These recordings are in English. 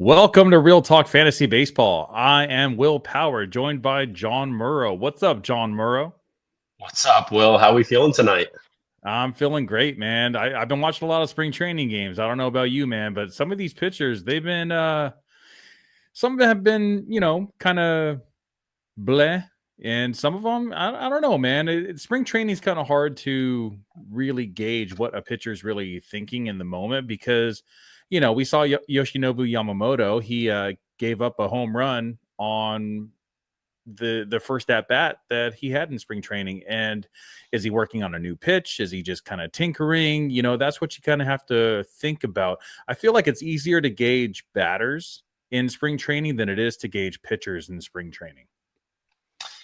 Welcome to Real Talk Fantasy Baseball. I am Will Power, joined by John Murrow. What's up, John Murrow? What's up, Will? How we feeling tonight? I'm feeling great, man. I've been watching a lot of spring training games. I don't know about you, man, but some of these pitchers, they've been, some of them have been, kind of bleh. And some of them, I don't know, man. Spring training is kind of hard to really gauge what a pitcher's really thinking in the moment because, we saw Yoshinobu Yamamoto. He gave up a home run on the first at bat that he had in spring training. And is he working on a new pitch? Is he just kind of tinkering? That's what you kind of have to think about. I feel like it's easier to gauge batters in spring training than it is to gauge pitchers in spring training.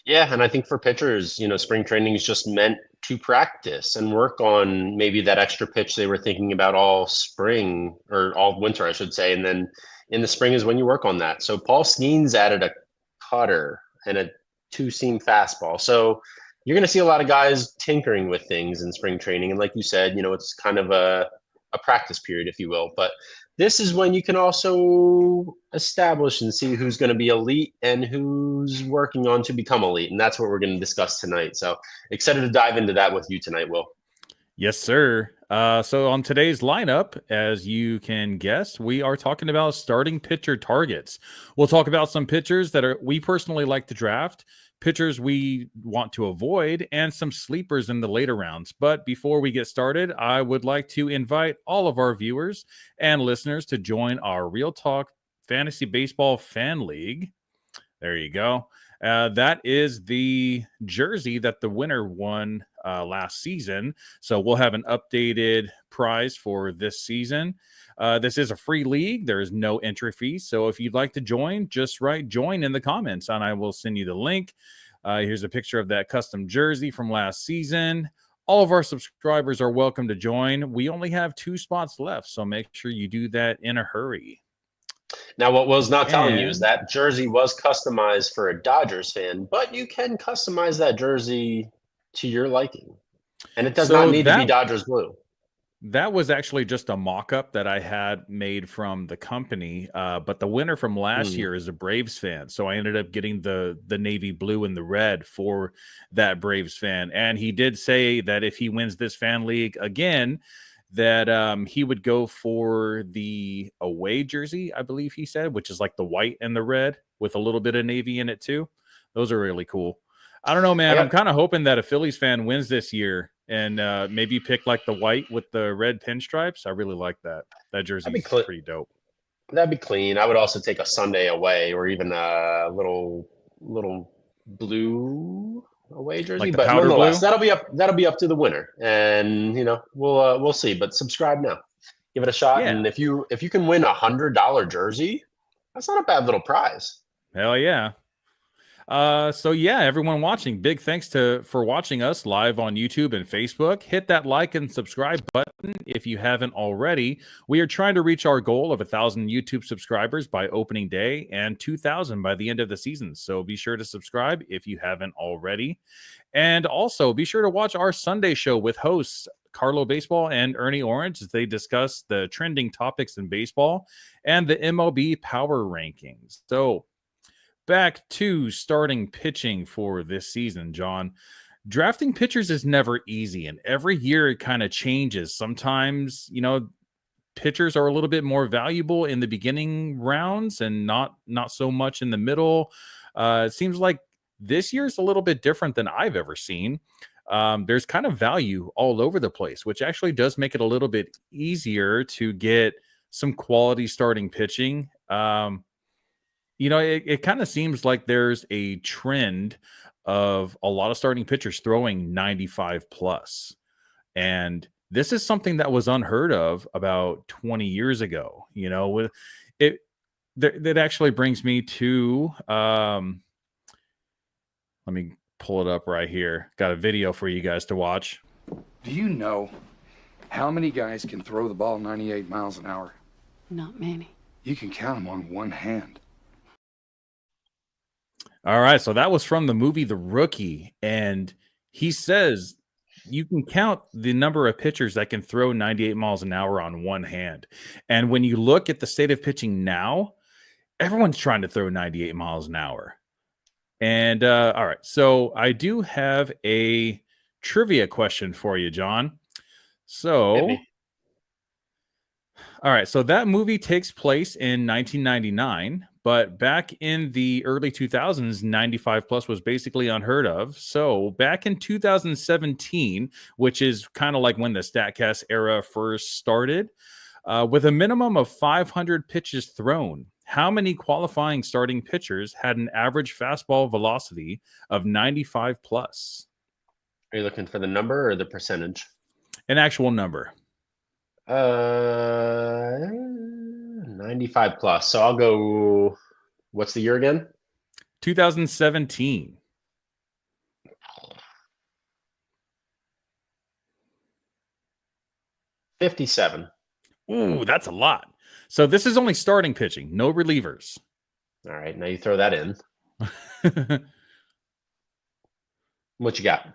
Yeah, and I think for pitchers, spring training is just meant to practice and work on maybe that extra pitch they were thinking about all spring or all winter, I should say. And then in the spring is when you work on that. So Paul Skenes added a cutter and a two-seam fastball. So you're going to see a lot of guys tinkering with things in spring training. And like you said, it's kind of a practice period, if you will. But this is when you can also establish and see who's going to be elite and who's working on to become elite. And that's what we're going to discuss tonight. So excited to dive into that with you tonight, Will. Yes, sir. So on today's lineup, as you can guess, we are talking about starting pitcher targets. We'll talk about some pitchers that we personally like to draft, pitchers we want to avoid, and some sleepers in the later rounds. But before we get started, I would like to invite all of our viewers and listeners to join our Real Talk Fantasy Baseball Fan League. There you go. That is the jersey that the winner won last season. So we'll have an updated prize for this season. This is a free league. There is no entry fee. So if you'd like to join, just write join in the comments and I will send you the link. Here's a picture of that custom jersey from last season. All of our subscribers are welcome to join. We only have 2 spots left, so make sure you do that in a hurry. Now, what Will's not telling you is that jersey was customized for a Dodgers fan, but you can customize that jersey to your liking. And it does not need to be Dodgers blue. That was actually just a mock-up that I had made from the company. But the winner from last year is a Braves fan. So I ended up getting the navy blue and the red for that Braves fan. And he did say that if he wins this fan league again, that he would go for the away jersey, I believe he said, which is like the white and the red with a little bit of navy in it too. Those are really cool. I don't know, man. I'm kind of hoping that a Phillies fan wins this year and maybe pick like the white with the red pinstripes. I really like that. That jersey is pretty dope. That'd be clean. I would also take a Sunday away or even a little blue away jersey, like but nonetheless, that'll be up to the winner, and we'll see. But subscribe now, give it a shot, and if you can win $100 jersey, that's not a bad little prize. Hell yeah! So yeah, everyone watching, big thanks for watching us live on YouTube and Facebook. Hit that like and subscribe button if you haven't already. We are trying to reach our goal of 1,000 YouTube subscribers by opening day and 2,000 by the end of the season. So be sure to subscribe if you haven't already. And also be sure to watch our Sunday show with hosts Carlo Baseball and Ernie Orange as they discuss the trending topics in baseball and the MLB power rankings. So back to starting pitching for this season, John. Drafting pitchers is never easy, and every year it kind of changes. Sometimes, pitchers are a little bit more valuable in the beginning rounds and not so much in the middle. It seems like this year's a little bit different than I've ever seen. There's kind of value all over the place, which actually does make it a little bit easier to get some quality starting pitching. It kind of seems like there's a trend of a lot of starting pitchers throwing 95 plus. And this is something that was unheard of about 20 years ago. That actually brings me to, let me pull it up right here. Got a video for you guys to watch. Do you know how many guys can throw the ball 98 miles an hour? Not many. You can count them on one hand. All right, so that was from the movie The Rookie, and he says you can count the number of pitchers that can throw 98 miles an hour on one hand. And when you look at the state of pitching now, everyone's trying to throw 98 miles an hour. And all right, so I do have a trivia question for you, John. So, all right, so that movie takes place in 1999, but back in the early 2000s, 95 plus was basically unheard of. So, back in 2017, which is kind of like when the StatCast era first started, with a minimum of 500 pitches thrown, how many qualifying starting pitchers had an average fastball velocity of 95 plus? Are you looking for the number or the percentage? An actual number. 95 plus. So I'll go. What's the year again? 2017. 57. Ooh, that's a lot. So this is only starting pitching, no relievers. All right, now you throw that in. What you got?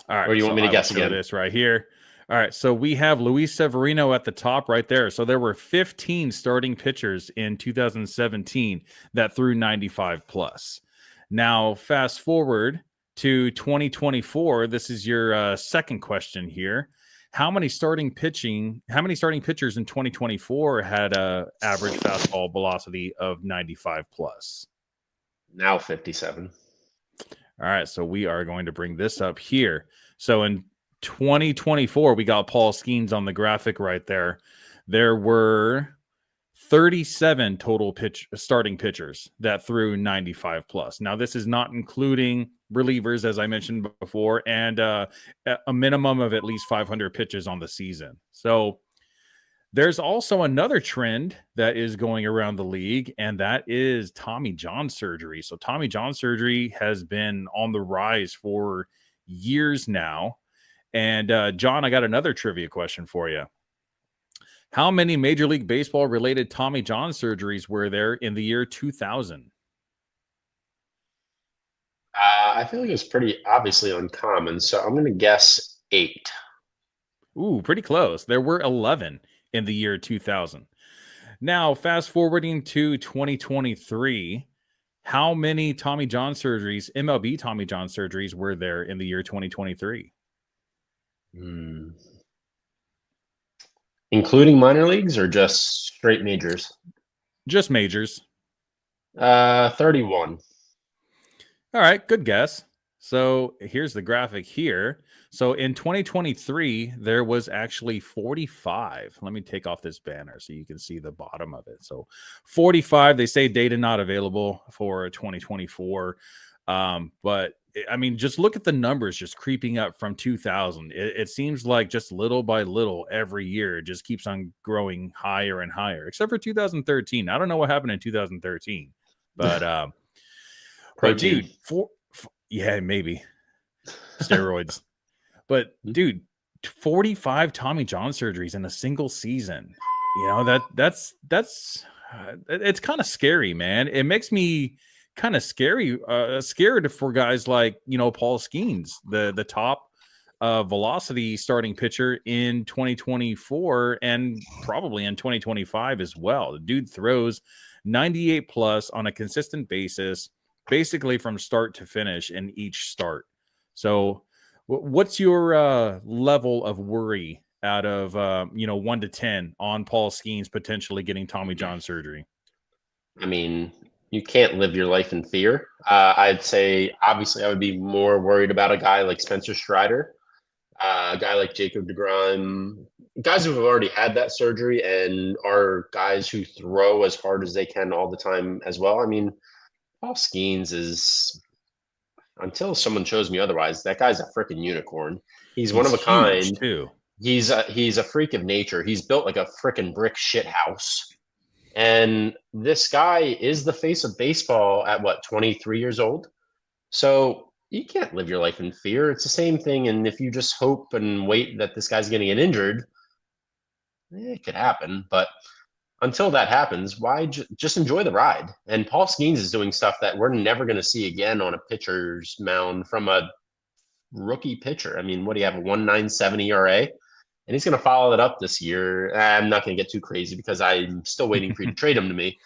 All right. Or do you want me to guess again? This right here. All right. So we have Luis Severino at the top right there. So there were 15 starting pitchers in 2017 that threw 95 plus. Now, fast forward to 2024. This is your second question here. How many starting pitchers in 2024 had a average fastball velocity of 95 plus? Now 57. All right, so we are going to bring this up here. So in 2024, we got Paul Skenes on the graphic right there. There were 37 total starting pitchers that threw 95 plus. Now, this is not including relievers, as I mentioned before, and a minimum of at least 500 pitches on the season. So there's also another trend that is going around the league, and that is Tommy John surgery. So Tommy John surgery has been on the rise for years now. And John, I got another trivia question for you. How many Major League Baseball related Tommy John surgeries were there in the year 2000? I feel like it was pretty obviously uncommon, so I'm going to guess 8. Ooh, pretty close. There were 11 in the year 2000. Now, fast forwarding to 2023, how many Tommy John surgeries, MLB Tommy John surgeries, were there in the year 2023? Including minor leagues or just straight majors? Just majors. 31. All right, good guess. So here's the graphic here. So in 2023, there was actually 45. Let me take off this banner so you can see the bottom of it. So 45, they say data not available for 2024. But I mean, just look at the numbers just creeping up from 2000. It seems like just little by little every year, it just keeps on growing higher and higher, except for 2013. I don't know what happened in 2013, but dude, yeah, maybe steroids. But dude, 45 Tommy John surgeries in a single season. You know, that's it's kind of scary, man. It makes me kind of scared for guys like, you know, Paul Skenes, the top velocity starting pitcher in 2024 and probably in 2025 as well. The dude throws 98 plus on a consistent basis, basically from start to finish in each start. So what's your level of worry out of 1 to 10 on Paul Skenes potentially getting Tommy John surgery? I mean, you can't live your life in fear. I'd say, obviously, I would be more worried about a guy like Spencer Strider, a guy like Jacob deGrom, guys who have already had that surgery and are guys who throw as hard as they can all the time as well. I mean, Paul Skenes is, until someone shows me otherwise, that guy's a freaking unicorn. He's one of a kind. Too. He's a freak of nature. He's built like a freaking brick shit house. And this guy is the face of baseball at 23 years old. So you can't live your life in fear. It's the same thing. And if you just hope and wait that this guy's going to get injured, it could happen. But until that happens, why just enjoy the ride? And Paul Skenes is doing stuff that we're never going to see again on a pitcher's mound from a rookie pitcher. I mean, what do you have, a 1.97 ERA? And he's going to follow that up this year. I'm not going to get too crazy because I'm still waiting for you to trade him to me.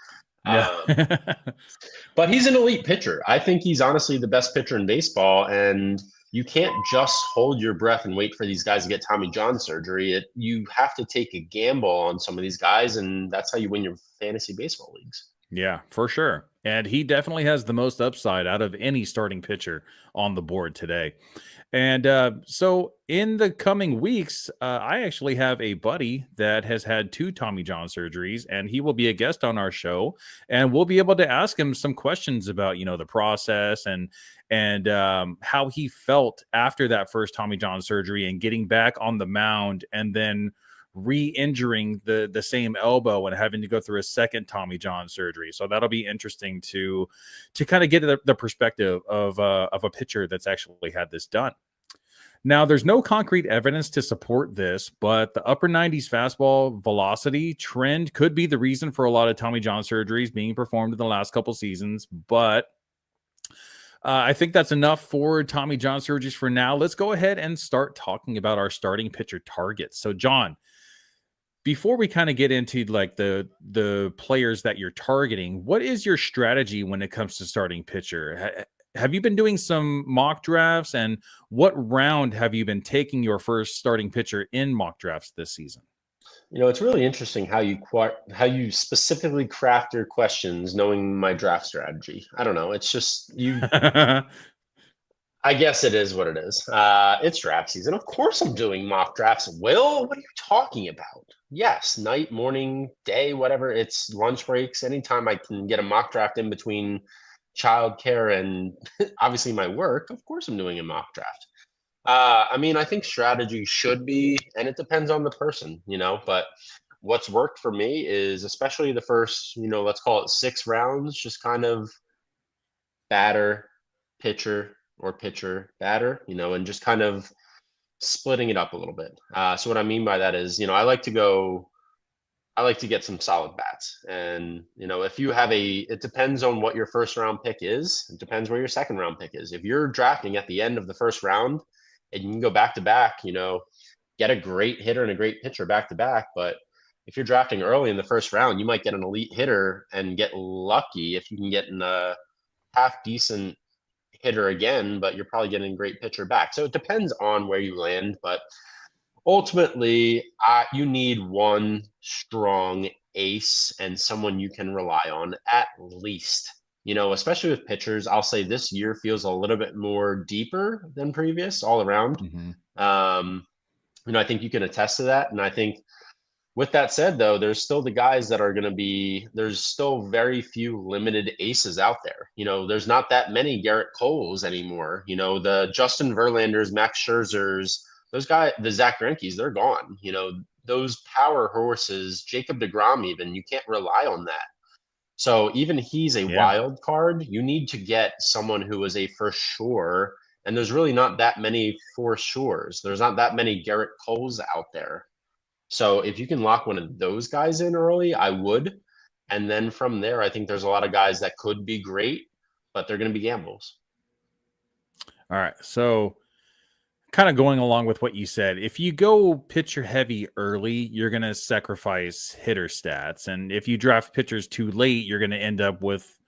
Yeah. But he's an elite pitcher. I think he's honestly the best pitcher in baseball, and you can't just hold your breath and wait for these guys to get Tommy John surgery. You have to take a gamble on some of these guys, and that's how you win your fantasy baseball leagues. Yeah, for sure. And he definitely has the most upside out of any starting pitcher on the board today. And so in the coming weeks, I actually have a buddy that has had 2 Tommy John surgeries, and he will be a guest on our show. And we'll be able to ask him some questions about, the process and how he felt after that first Tommy John surgery and getting back on the mound and then re-injuring the same elbow and having to go through a second Tommy John surgery. So that'll be interesting to kind of get the perspective of a pitcher that's actually had this done. Now, there's no concrete evidence to support this, but the upper 90s fastball velocity trend could be the reason for a lot of Tommy John surgeries being performed in the last couple seasons. But I think that's enough for Tommy John surgeries for now. Let's go ahead and start talking about our starting pitcher targets. So, John, before we kind of get into like the players that you're targeting, what is your strategy when it comes to starting pitcher? Have you been doing some mock drafts, and what round have you been taking your first starting pitcher in mock drafts this season? It's really interesting how you specifically craft your questions, knowing my draft strategy. I don't know. It's just you. I guess it is what it is. It's draft season. Of course, I'm doing mock drafts. Will, what are you talking about? Yes, night, morning, day, whatever. It's lunch breaks. Anytime I can get a mock draft in between childcare and obviously my work, of course I'm doing a mock draft. I think strategy should be, and it depends on the person, but what's worked for me is especially the first, let's call it 6 rounds, just kind of batter, pitcher, or pitcher, batter, and just kind of splitting it up a little bit. So what I mean by that is, I like to get some solid bats. And, if you have it depends on what your first round pick is. It depends where your second round pick is. If you're drafting at the end of the first round and you can go back to back, get a great hitter and a great pitcher back to back. But if you're drafting early in the first round, you might get an elite hitter and get lucky if you can get a half decent hitter again, but you're probably getting a great pitcher back. So it depends on where you land. But ultimately, you need one strong ace and someone you can rely on at least. Especially with pitchers, I'll say this year feels a little bit more deeper than previous all around. I think you can attest to that. And I think with that said, though, there's still the guys that are going to be, there's still very few limited aces out there. There's not that many Garrett Coles anymore. The Justin Verlanders, Max Scherzers, those guys, the Zach Greinke's, they're gone. Those power horses, Jacob deGrom even, you can't rely on that. So even he's a wild card. You need to get someone who is a for sure. And there's really not that many for sures. There's not that many Garrett Coles out there. So if you can lock one of those guys in early, I would. And then from there, I think there's a lot of guys that could be great, but they're going to be gambles. All right. So kind of going along with what you said, if you go pitcher heavy early, you're going to sacrifice hitter stats. And if you draft pitchers too late, you're going to end up with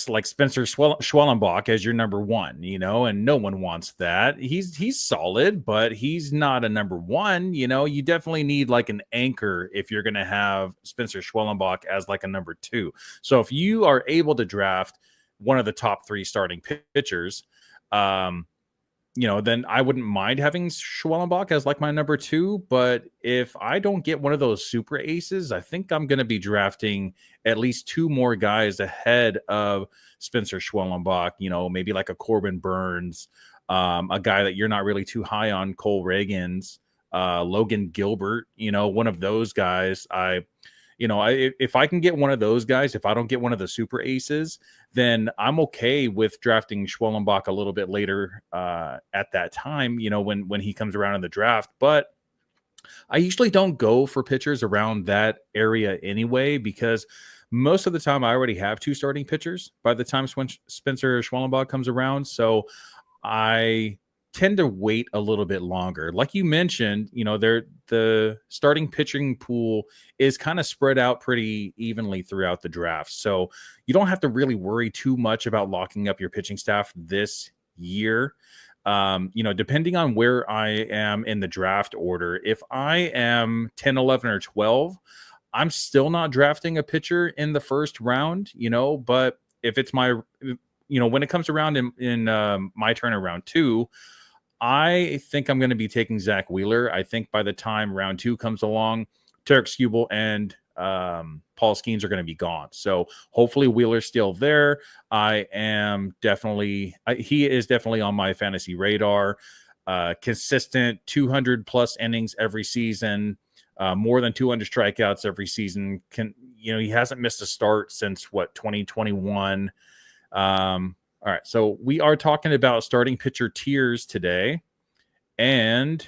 like Spencer Schwellenbach as your number 1, and no one wants that. He's solid, but he's not a number 1. You definitely need like an anchor if you're going to have Spencer Schwellenbach as like a number 2. So if you are able to draft one of the top 3 starting pitchers, then I wouldn't mind having Schwellenbach as like my number 2. But if I don't get one of those super aces, I think I'm going to be drafting at least 2 more guys ahead of Spencer Schwellenbach, maybe like a Corbin Burns, a guy that you're not really too high on, Cole Reagans, Logan Gilbert, one of those guys. If I can get one of those guys, if I don't get one of the super aces, then I'm okay with drafting Schwellenbach a little bit later at that time, when he comes around in the draft. But I usually don't go for pitchers around that area anyway, because most of the time I already have 2 starting pitchers by the time Spencer Schwellenbach comes around. So I tend to wait a little bit longer. Like you mentioned, the starting pitching pool is kind of spread out pretty evenly throughout the draft. So you don't have to really worry too much about locking up your pitching staff this year. Depending on where I am in the draft order, if I am 10, 11, or 12, I'm still not drafting a pitcher in the first round, but if it's when it comes around in my turn around 2, I think I'm going to be taking Zach Wheeler. I think by the time round 2 comes along, Tarek Skubal and Paul Skenes are going to be gone. So hopefully Wheeler's still there. He is definitely on my fantasy radar. Consistent 200 plus innings every season, more than 200 strikeouts every season. He hasn't missed a start since 2021. All right, so we are talking about starting pitcher tiers today, and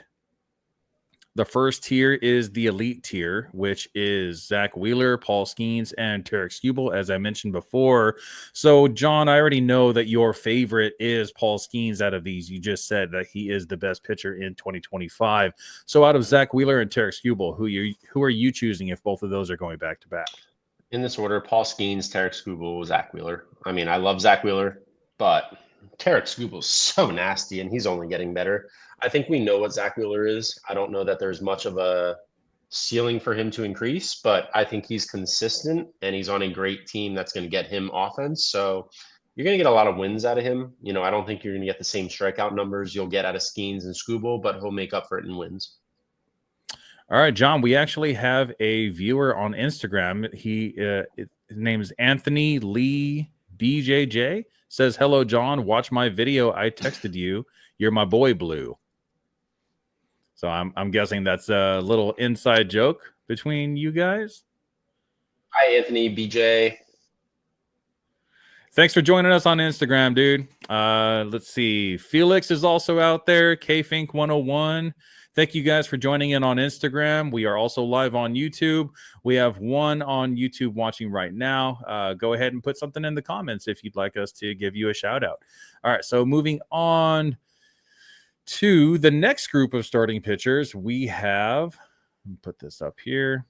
the first tier is the elite tier, which is Zach Wheeler, Paul Skenes, and Tarek Skubal, as I mentioned before. So, John, I already know that your favorite is Paul Skenes out of these. You just said that he is the best pitcher in 2025. So, out of Zach Wheeler and Tarek Skubal, who are you choosing if both of those are going back to back? In this order: Paul Skenes, Tarek Skubal, Zach Wheeler. I mean, I love Zach Wheeler, but Tarek Skubal is so nasty, and he's only getting better. I think we know what Zach Wheeler is. I don't know that there's much of a ceiling for him to increase, but I think he's consistent, and he's on a great team that's going to get him offense. So you're going to get a lot of wins out of him. I don't think you're going to get the same strikeout numbers you'll get out of Skenes and Skubal, but he'll make up for it in wins. All right, John, we actually have a viewer on Instagram. His name is Anthony Lee BJJ. Says, hello, John. Watch my video. I texted you. You're my boy, Blue. So I'm guessing that's a little inside joke between you guys. Hi, Anthony BJ. Thanks for joining us on Instagram, dude. Let's see. Felix is also out there. KFink101. Thank you guys for joining in on Instagram. We are also live on YouTube. We have one on YouTube watching right now. Go ahead and put something in the comments if you'd like us to give you a shout out. All right, so moving on to the next group of starting pitchers, we have, put this up here,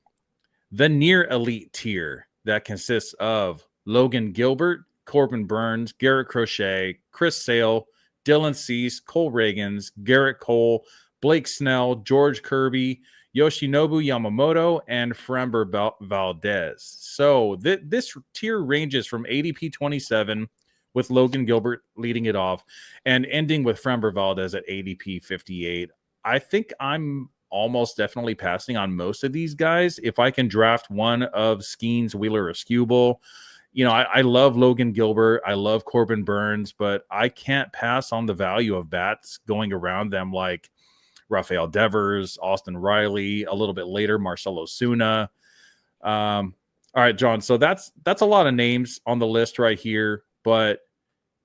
the near elite tier that consists of Logan Gilbert, Corbin Burns, Garrett Crochet, Chris Sale, Dylan Cease, Cole Reagans, Garrett Cole, Blake Snell, George Kirby, Yoshinobu Yamamoto, and Framber Valdez. So this tier ranges from ADP 27 with Logan Gilbert leading it off and ending with Framber Valdez at ADP 58. I think I'm almost definitely passing on most of these guys. If I can draft one of Skenes, Wheeler, or Skubal, I love Logan Gilbert. I love Corbin Burns, but I can't pass on the value of bats going around them like Rafael Devers, Austin Riley, a little bit later, Marcell Ozuna. All right, John. So that's a lot of names on the list right here. But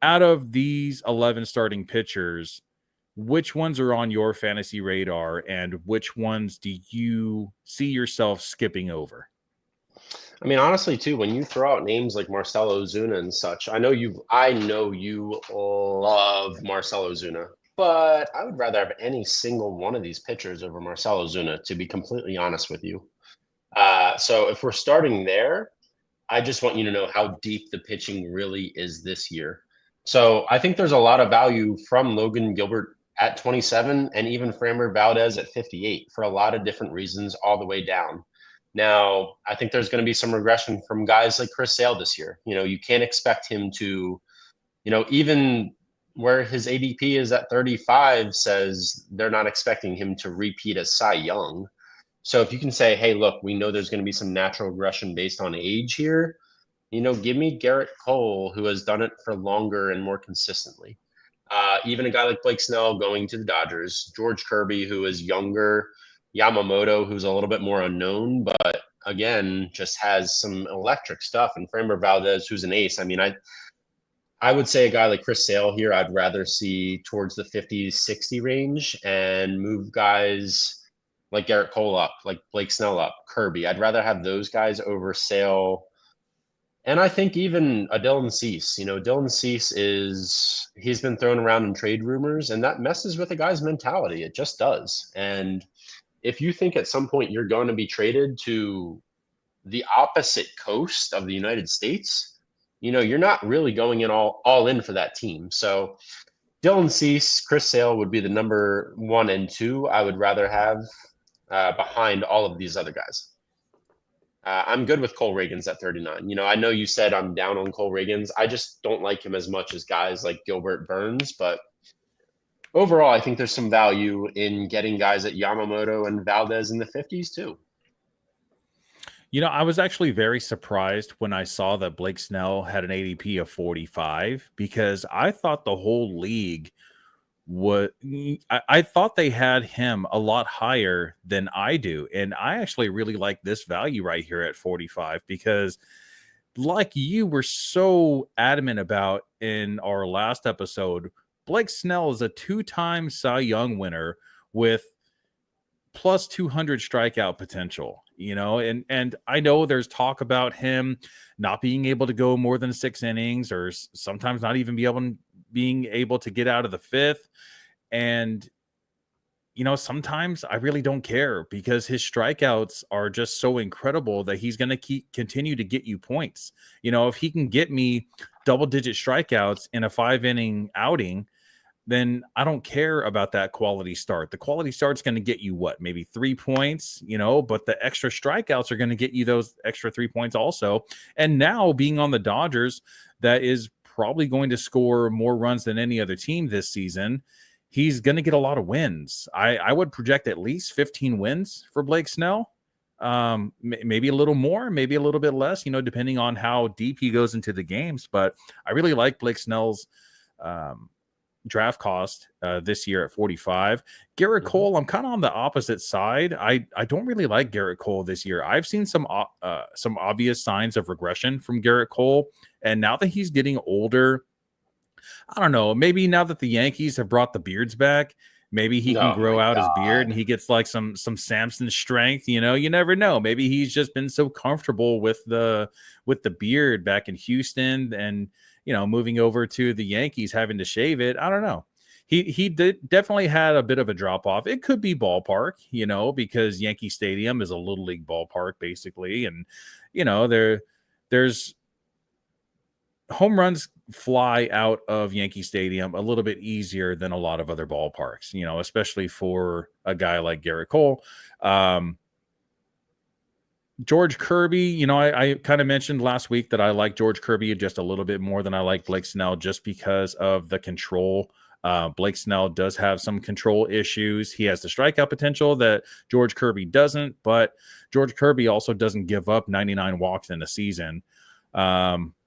out of these 11 starting pitchers, which ones are on your fantasy radar, and which ones do you see yourself skipping over? I mean, honestly, too, when you throw out names like Marcell Ozuna and such, I know you love Marcell Ozuna, but I would rather have any single one of these pitchers over Marcell Ozuna, to be completely honest with you. So if we're starting there, I just want you to know how deep the pitching really is this year. So I think there's a lot of value from Logan Gilbert at 27 and even Framber Valdez at 58 for a lot of different reasons all the way down. Now, I think there's going to be some regression from guys like Chris Sale this year. You can't expect him to, even where his ADP is at 35 says they're not expecting him to repeat as Cy Young. So if you can say, hey, look, we know there's going to be some natural regression based on age here, give me Garrett Cole, who has done it for longer and more consistently. Even a guy like Blake Snell going to the Dodgers, George Kirby, who is younger, Yamamoto, who's a little bit more unknown, but again, just has some electric stuff, and Framber Valdez, who's an ace. I mean, I would say a guy like Chris Sale here, I'd rather see towards the 50, 60 range and move guys like Garrett Cole up, like Blake Snell up, Kirby. I'd rather have those guys over Sale, And I think even a Dylan Cease, Dylan Cease he's been thrown around in trade rumors, and that messes with a guy's mentality. It just does. And if you think at some point you're going to be traded to the opposite coast of the United States, you're not really going in all in for that team. So Dylan Cease, Chris Sale would be the number 1 and 2 I would rather have behind all of these other guys. I'm good with Cole Reagans at 39. I know you said I'm down on Cole Reagans. I just don't like him as much as guys like Gilbert Burns. But overall, I think there's some value in getting guys at Yamamoto and Valdez in the 50s too. I was actually very surprised when I saw that Blake Snell had an ADP of 45, because I thought the whole league I thought they had him a lot higher than I do. And I actually really like this value right here at 45, because like you were so adamant about in our last episode, Blake Snell is a 2-time Cy Young winner with plus 200 strikeout potential, and I know there's talk about him not being able to go more than 6 innings, or sometimes not even being able to get out of the 5th. And, sometimes I really don't care, because his strikeouts are just so incredible that he's going to continue to get you points. If he can get me double-digit strikeouts in a 5-inning outing, then I don't care about that quality start. The quality start's going to get you maybe 3 points, but the extra strikeouts are going to get you those extra 3 points also. And now, being on the Dodgers, that is probably going to score more runs than any other team this season, he's going to get a lot of wins. I would project at least 15 wins for Blake Snell. Maybe a little more, maybe a little bit less, depending on how deep he goes into the games. But I really like Blake Snell's draft cost this year at 45. Garrett Cole, I'm kind of on the opposite side. I don't really like Garrett Cole this year. I've seen some obvious signs of regression from Garrett Cole, and now that he's getting older, I don't know, maybe now that the Yankees have brought the beards back, maybe he can grow out his beard and he gets like some Samson strength. You never know. Maybe he's just been so comfortable with the beard back in Houston, and moving over to the Yankees, having to shave it. I don't know. He definitely had a bit of a drop off. It could be ballpark, because Yankee Stadium is a little league ballpark basically, and there's home runs fly out of Yankee Stadium a little bit easier than a lot of other ballparks, especially for a guy like Garrett Cole. George Kirby, I kind of mentioned last week that I like George Kirby just a little bit more than I like Blake Snell, just because of the control. Blake Snell does have some control issues. He has the strikeout potential that George Kirby doesn't, but George Kirby also doesn't give up 99 walks in a season.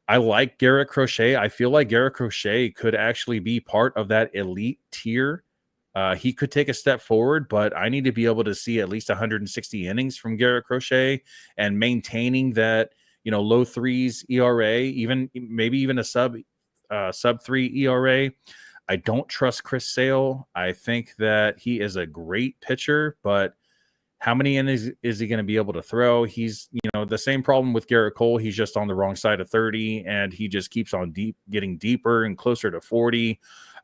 I like Garrett Crochet. I feel like Garrett Crochet could actually be part of that elite tier. He could take a step forward, but I need to be able to see at least 160 innings from Garrett Crochet, and maintaining that, low 3s ERA, maybe even a sub 3 ERA. I don't trust Chris Sale. I think that he is a great pitcher, but how many innings is he going to be able to throw? He's, the same problem with Garrett Cole. He's just on the wrong side of 30, and he just keeps on getting deeper and closer to 40.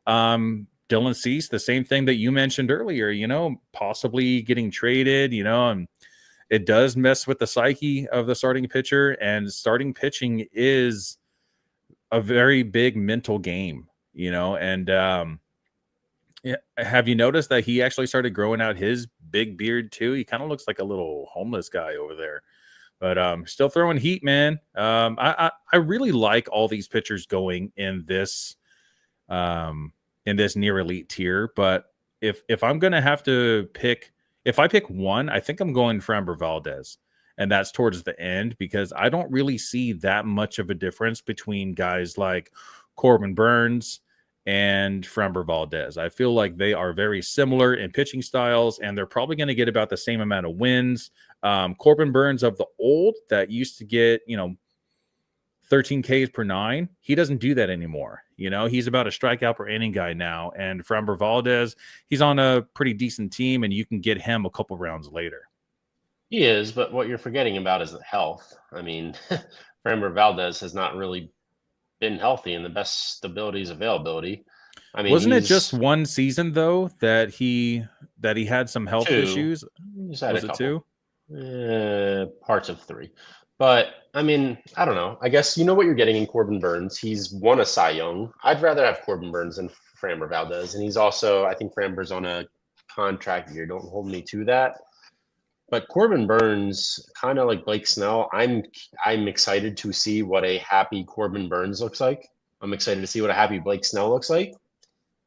Dylan Cease, the same thing that you mentioned earlier, possibly getting traded, and it does mess with the psyche of the starting pitcher, and starting pitching is a very big mental game, and have you noticed that he actually started growing out his big beard too? He kind of looks like a little homeless guy over there, but still throwing heat, man. I really like all these pitchers going in this near elite tier, but if I'm gonna have to pick, if I pick one, I think I'm going Framber Valdez, and that's towards the end, because I don't really see that much of a difference between guys like Corbin Burns and Framber Valdez. I feel like they are very similar in pitching styles, and they're probably going to get about the same amount of wins. Corbin Burns of the old that used to get, 13 Ks per 9, he doesn't do that anymore. He's about a strikeout per inning guy now. And Framber Valdez, he's on a pretty decent team, and you can get him a couple rounds later. He is, but what you're forgetting about is the health. I mean, Framber Valdez has not really been healthy in the best stability is availability. I mean, Wasn't it just he's one season though that he had some health two. issues? He's had Was a it couple. 2? Parts of 3. But I mean, I don't know. I guess you know what you're getting in Corbin Burns. He's won a Cy Young. I'd rather have Corbin Burns than Framber Valdez, and he's also, I think Framber's on a contract year. Don't hold me to that. But Corbin Burns, kind of like Blake Snell, I'm excited to see what a happy Corbin Burns looks like. I'm excited to see what a happy Blake Snell looks like.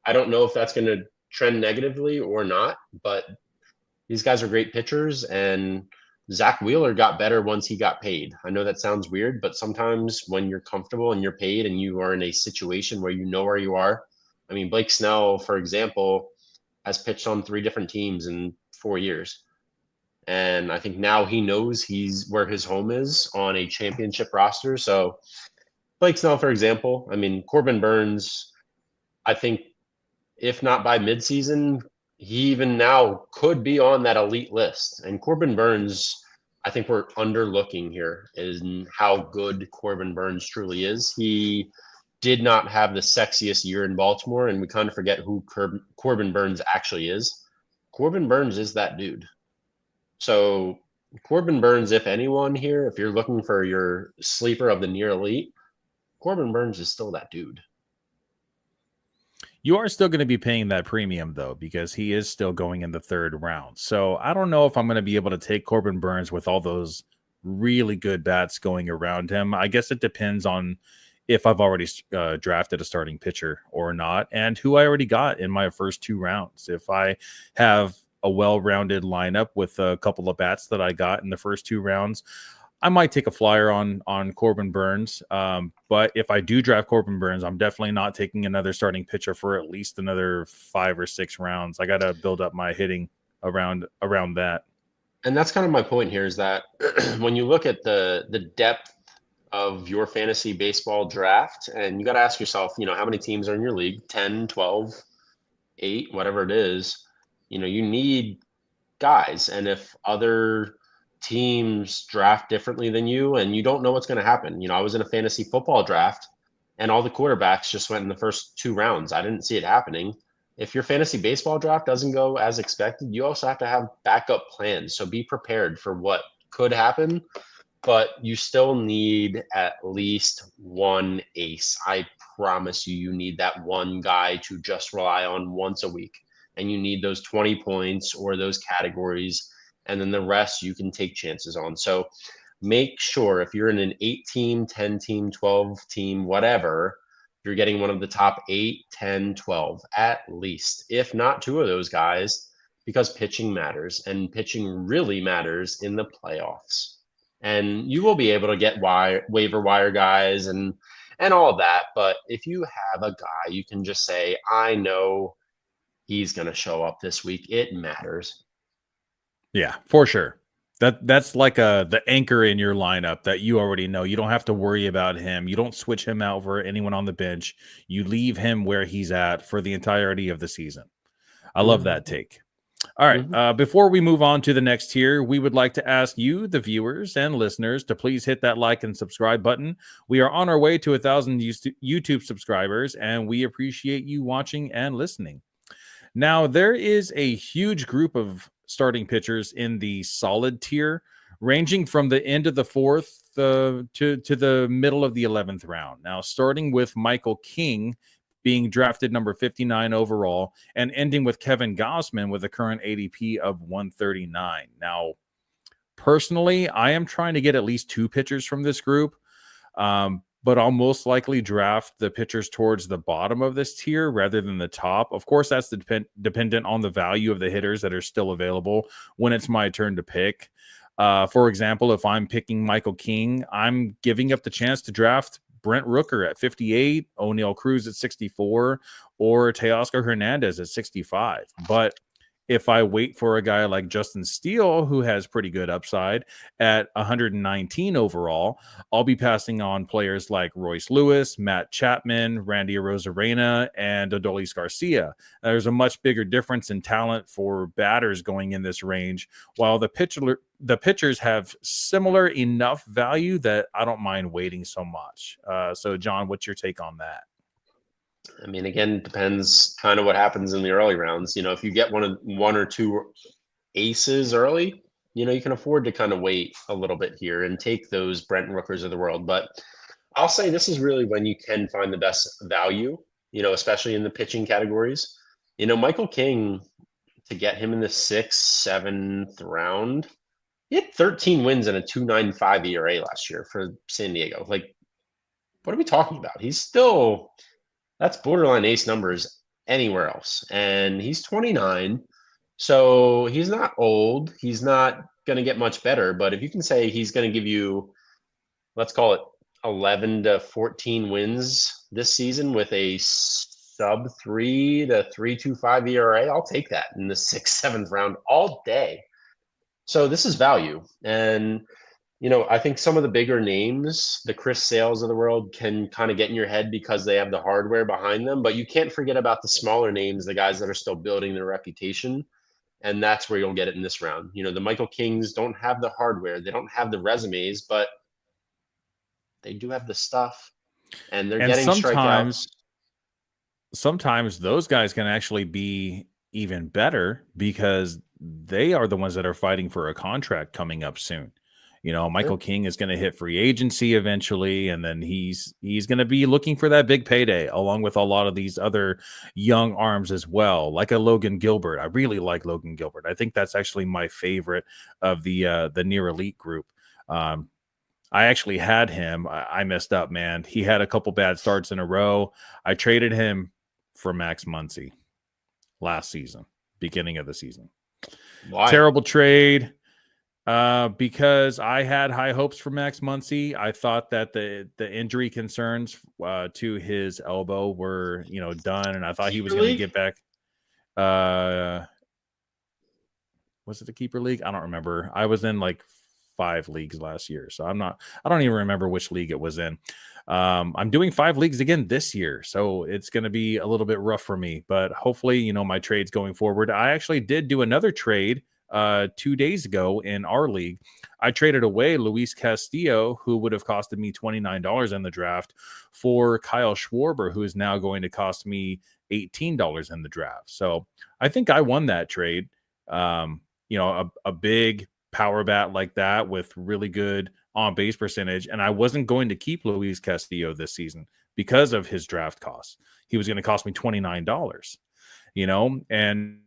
I don't know if that's going to trend negatively or not, but these guys are great pitchers, and Zach Wheeler got better once he got paid. I know that sounds weird, but sometimes when you're comfortable and you're paid and you are in a situation where you know where you are. I mean, Blake Snell, for example, has pitched on 3 different teams in 4 years. And I think now he knows he's where his home is on a championship roster. So Blake Snell, for example, I mean, Corbin Burns, I think if not by midseason, he even now could be on that elite list. And Corbin Burns, I think we're underlooking here in how good Corbin Burns truly is. He did not have the sexiest year in Baltimore, and we kind of forget who Corbin Burns actually is. Corbin Burns is that dude. So Corbin Burns, if anyone here, if you're looking for your sleeper of the near elite, Corbin Burns is still that dude. You are still going to be paying that premium, though, because he is still going in the 3rd round. So I don't know if I'm going to be able to take Corbin Burns with all those really good bats going around him. I guess it depends on if I've already drafted a starting pitcher or not, and who I already got in my first 2 rounds. If I have a well-rounded lineup with a couple of bats that I got in the first 2 rounds, I might take a flyer on Corbin Burns. But if I do draft Corbin Burns, I'm definitely not taking another starting pitcher for at least another 5 or 6 rounds. I got to build up my hitting around that. And that's kind of my point here is that when you look at the depth of your fantasy baseball draft, and you got to ask yourself, you know, how many teams are in your league? 10, 12, 8, whatever it is. You know, you need guys. And if other teams draft differently than you and you don't know what's going to happen. You know, I was in a fantasy football draft and all the quarterbacks just went in the first 2 rounds. I didn't see it happening. If your fantasy baseball draft doesn't go as expected, you also have to have backup plans. So be prepared for what could happen, but you still need at least one ace. I promise you, you need that one guy to just rely on once a week. And you need those 20 points or those categories, and then the rest you can take chances on. So make sure if you're in an 8-team, 10-team, 12-team, whatever, you're getting one of the top 8, 10, 12 at least, if not 2 of those guys, because pitching matters, and pitching really matters in the playoffs. And you will be able to get waiver wire guys and all of that. But if you have a guy, you can just say, I know he's going to show up this week. It matters. Yeah, for sure. That's like the anchor in your lineup that you already know. You don't have to worry about him. You don't switch him out for anyone on the bench. You leave him where he's at for the entirety of the season. I love that take. All right. Before we move on to the next tier, we would like to ask you, the viewers and listeners, to please hit that like and subscribe button. We are on our way to 1,000 YouTube subscribers, and we appreciate you watching and listening. Now, there is a huge group of starting pitchers in the solid tier, ranging from the end of the 4th to the middle of the 11th round. Now, starting with Michael King being drafted number 59 overall, and ending with Kevin Gausman with a current ADP of 139. Now, personally, I am trying to get at least 2 pitchers from this group, but I'll most likely draft the pitchers towards the bottom of this tier rather than the top. Of course, that's dependent on the value of the hitters that are still available when it's my turn to pick. For example, if I'm picking Michael King, I'm giving up the chance to draft Brent Rooker at 58, O'Neal Cruz at 64, or Teoscar Hernandez at 65. But if I wait for a guy like Justin Steele, who has pretty good upside at 119 overall, I'll be passing on players like Royce Lewis, Matt Chapman, Randy Arozarena, and Adolis Garcia. There's a much bigger difference in talent for batters going in this range, while the pitchers have similar enough value that I don't mind waiting so much. So, John, what's your take on that? I mean, again, depends kind of what happens in the early rounds. If you get one or two aces early, you can afford to kind of wait a little bit here and take those Brent Rookers of the world. But I'll say this is really when you can find the best value, especially in the pitching categories. Michael King, to get him in the 6th, 7th round, he had 13 wins and a 2.95 ERA last year for San Diego. Like, what are we talking about? That's borderline ace numbers anywhere else. And he's 29. So he's not old. He's not going to get much better. But if you can say he's going to give you, let's call it 11 to 14 wins this season with a sub 3 to 3.25 ERA, I'll take that in the 6th, 7th round all day. So this is value. And I think some of the bigger names, the Chris Sales of the world, can kind of get in your head because they have the hardware behind them. But you can't forget about the smaller names, the guys that are still building their reputation. And that's where you'll get it in this round. The Michael Kings don't have the hardware. They don't have the resumes, but they do have the stuff. And they're getting strikeouts. Sometimes those guys can actually be even better because they are the ones that are fighting for a contract coming up soon. Michael King is going to hit free agency eventually, and then he's going to be looking for that big payday, along with a lot of these other young arms as well, like a Logan Gilbert. I really like Logan Gilbert. I think that's actually my favorite of the near elite group. I actually had him. I messed up, man. He had a couple bad starts in a row. I traded him for Max Muncy last season, beginning of the season. Why? Terrible trade. Because I had high hopes for Max Muncy. I thought that the injury concerns to his elbow were, done, and I thought he was going to get back. Was it the keeper league? I don't remember. I was in like 5 leagues last year, so I don't even remember which league it was in. I'm doing 5 leagues again this year, so it's going to be a little bit rough for me, but hopefully, my trades going forward. I actually did do another trade 2 days ago in our league. I traded away Luis Castillo, who would have costed me $29 in the draft, for Kyle Schwarber, who is now going to cost me $18 in the draft. So I think I won that trade. A big power bat like that with really good on base percentage. And I wasn't going to keep Luis Castillo this season because of his draft costs. He was going to cost me $29, and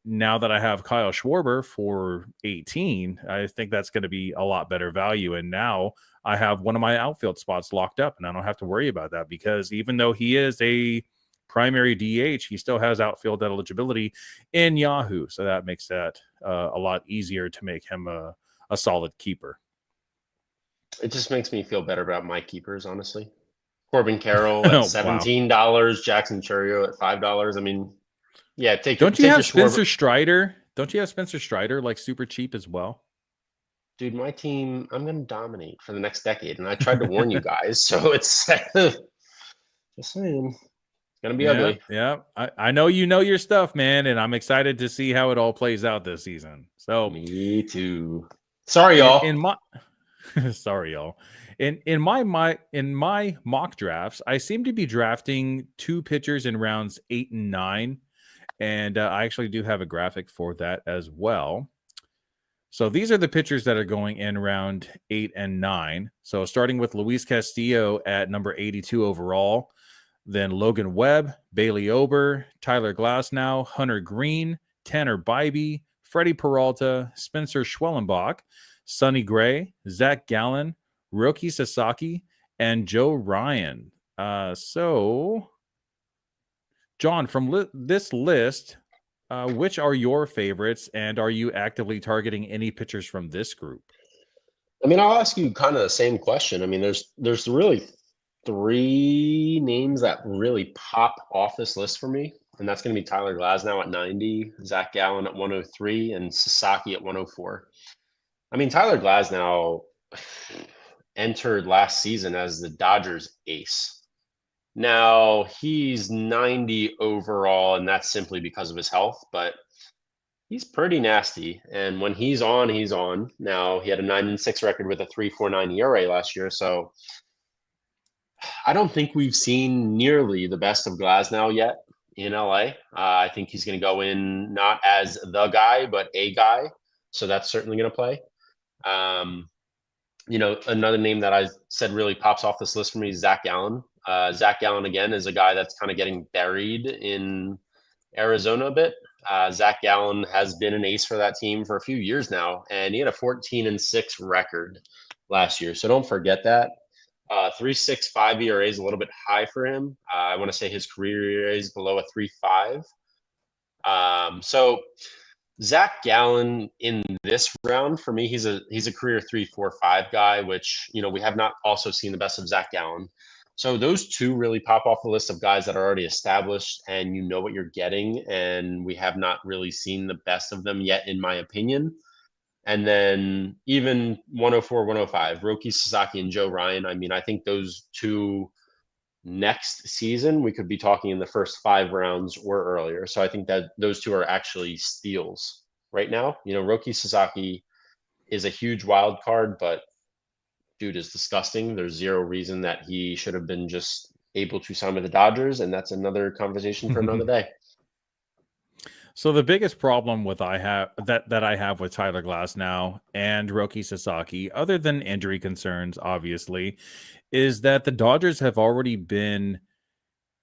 now that I have Kyle Schwarber for 18, I think that's going to be a lot better value. And now I have one of my outfield spots locked up, and I don't have to worry about that because even though he is a primary DH, he still has outfield eligibility in Yahoo. So that makes that a lot easier to make him a solid keeper. It just makes me feel better about my keepers, honestly. Corbin Carroll at $17, Jackson Churio at $5. I mean, yeah, Don't you have Spencer Strider? Don't you have Spencer Strider like super cheap as well? Dude, my team, I'm going to dominate for the next decade. And I tried to warn you guys. So it's just saying. It's going to be ugly. Yeah. I know you know your stuff, man. And I'm excited to see how it all plays out this season. So me too. Sorry, y'all. Sorry, y'all. In my mock drafts, I seem to be drafting 2 pitchers in rounds 8 and 9. And I actually do have a graphic for that as well. So these are the pitchers that are going in round 8 and 9. So starting with Luis Castillo at number 82 overall, then Logan Webb, Bailey Ober, Tyler Glasnow, Hunter Green, Tanner Bybee, Freddie Peralta, Spencer Schwellenbach, Sonny Gray, Zach Gallen, Roki Sasaki, and Joe Ryan. So, John, from this list, which are your favorites, and are you actively targeting any pitchers from this group? I mean, I'll ask you kind of the same question. I mean, there's really three names that really pop off this list for me, and that's going to be Tyler Glasnow at 90, Zach Gallen at 103, and Sasaki at 104. I mean, Tyler Glasnow entered last season as the Dodgers ace. Now, he's 90 overall, and that's simply because of his health, but he's pretty nasty. And when he's on, he's on. Now, he had a 9-6 record with a 3.49 ERA last year, so I don't think we've seen nearly the best of Glasnow yet in LA. I think he's going to go in not as the guy, but a guy. So that's certainly going to play. Another name that I said really pops off this list for me is Zach Gallen. Zach Gallen, again, is a guy that's kind of getting buried in Arizona a bit. Zach Gallen has been an ace for that team for a few years now, and he had a 14-6 record last year. So don't forget that. 3.65 ERA is a little bit high for him. I want to say his career ERA is below a 3.5. So Zach Gallen in this round for me, he's a career 3.45 guy, which we have not also seen the best of Zach Gallen. So those two really pop off the list of guys that are already established, and you know what you're getting, and we have not really seen the best of them yet, in my opinion. And then even 104, 105, Roki Sasaki and Joe Ryan. I mean, I think those two next season, we could be talking in the first 5 rounds or earlier. So I think that those two are actually steals right now. Roki Sasaki is a huge wild card, but dude is disgusting. There's zero reason that he should have been just able to sign with the Dodgers, and that's another conversation for another day. So the biggest problem with I have with Tyler Glasnow and Roki Sasaki, other than injury concerns, obviously, is that the Dodgers have already been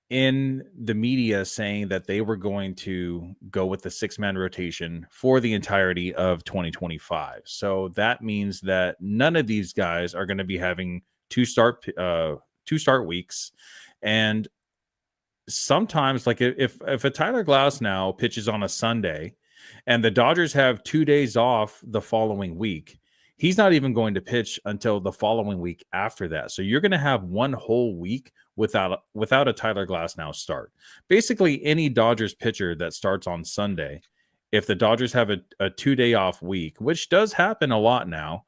in the media saying that they were going to go with the 6-man rotation for the entirety of 2025. So that means that none of these guys are going to be having two start weeks. And sometimes, like if a Tyler Glasnow pitches on a Sunday and the Dodgers have 2 days off the following week, he's not even going to pitch until the following week after that. So you're going to have one whole week without a Tyler Glasnow start. Basically, any Dodgers pitcher that starts on Sunday, if the Dodgers have a 2-day off week, which does happen a lot now,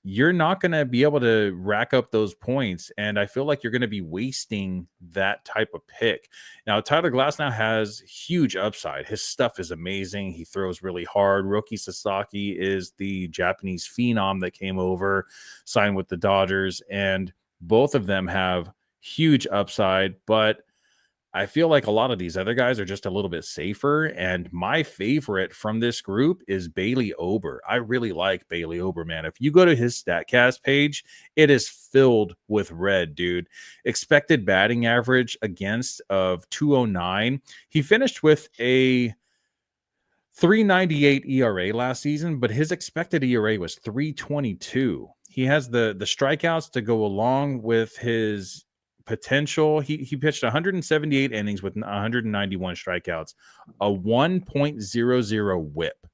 you're not going to be able to rack up those points. And I feel like you're going to be wasting that type of pick. Now, Tyler Glasnow has huge upside. His stuff is amazing. He throws really hard. Roki Sasaki is the Japanese phenom that came over, signed with the Dodgers, and both of them have huge upside, but I feel like a lot of these other guys are just a little bit safer. And my favorite from this group is Bailey Ober. I really like Bailey Ober, man. If you go to his StatCast page, it is filled with red, dude. Expected batting average against of 209. He finished with a 3.98 ERA last season, but his expected ERA was 3.22. He has the strikeouts to go along with his potential. He pitched 178 innings with 191 strikeouts, a 1.00 whip.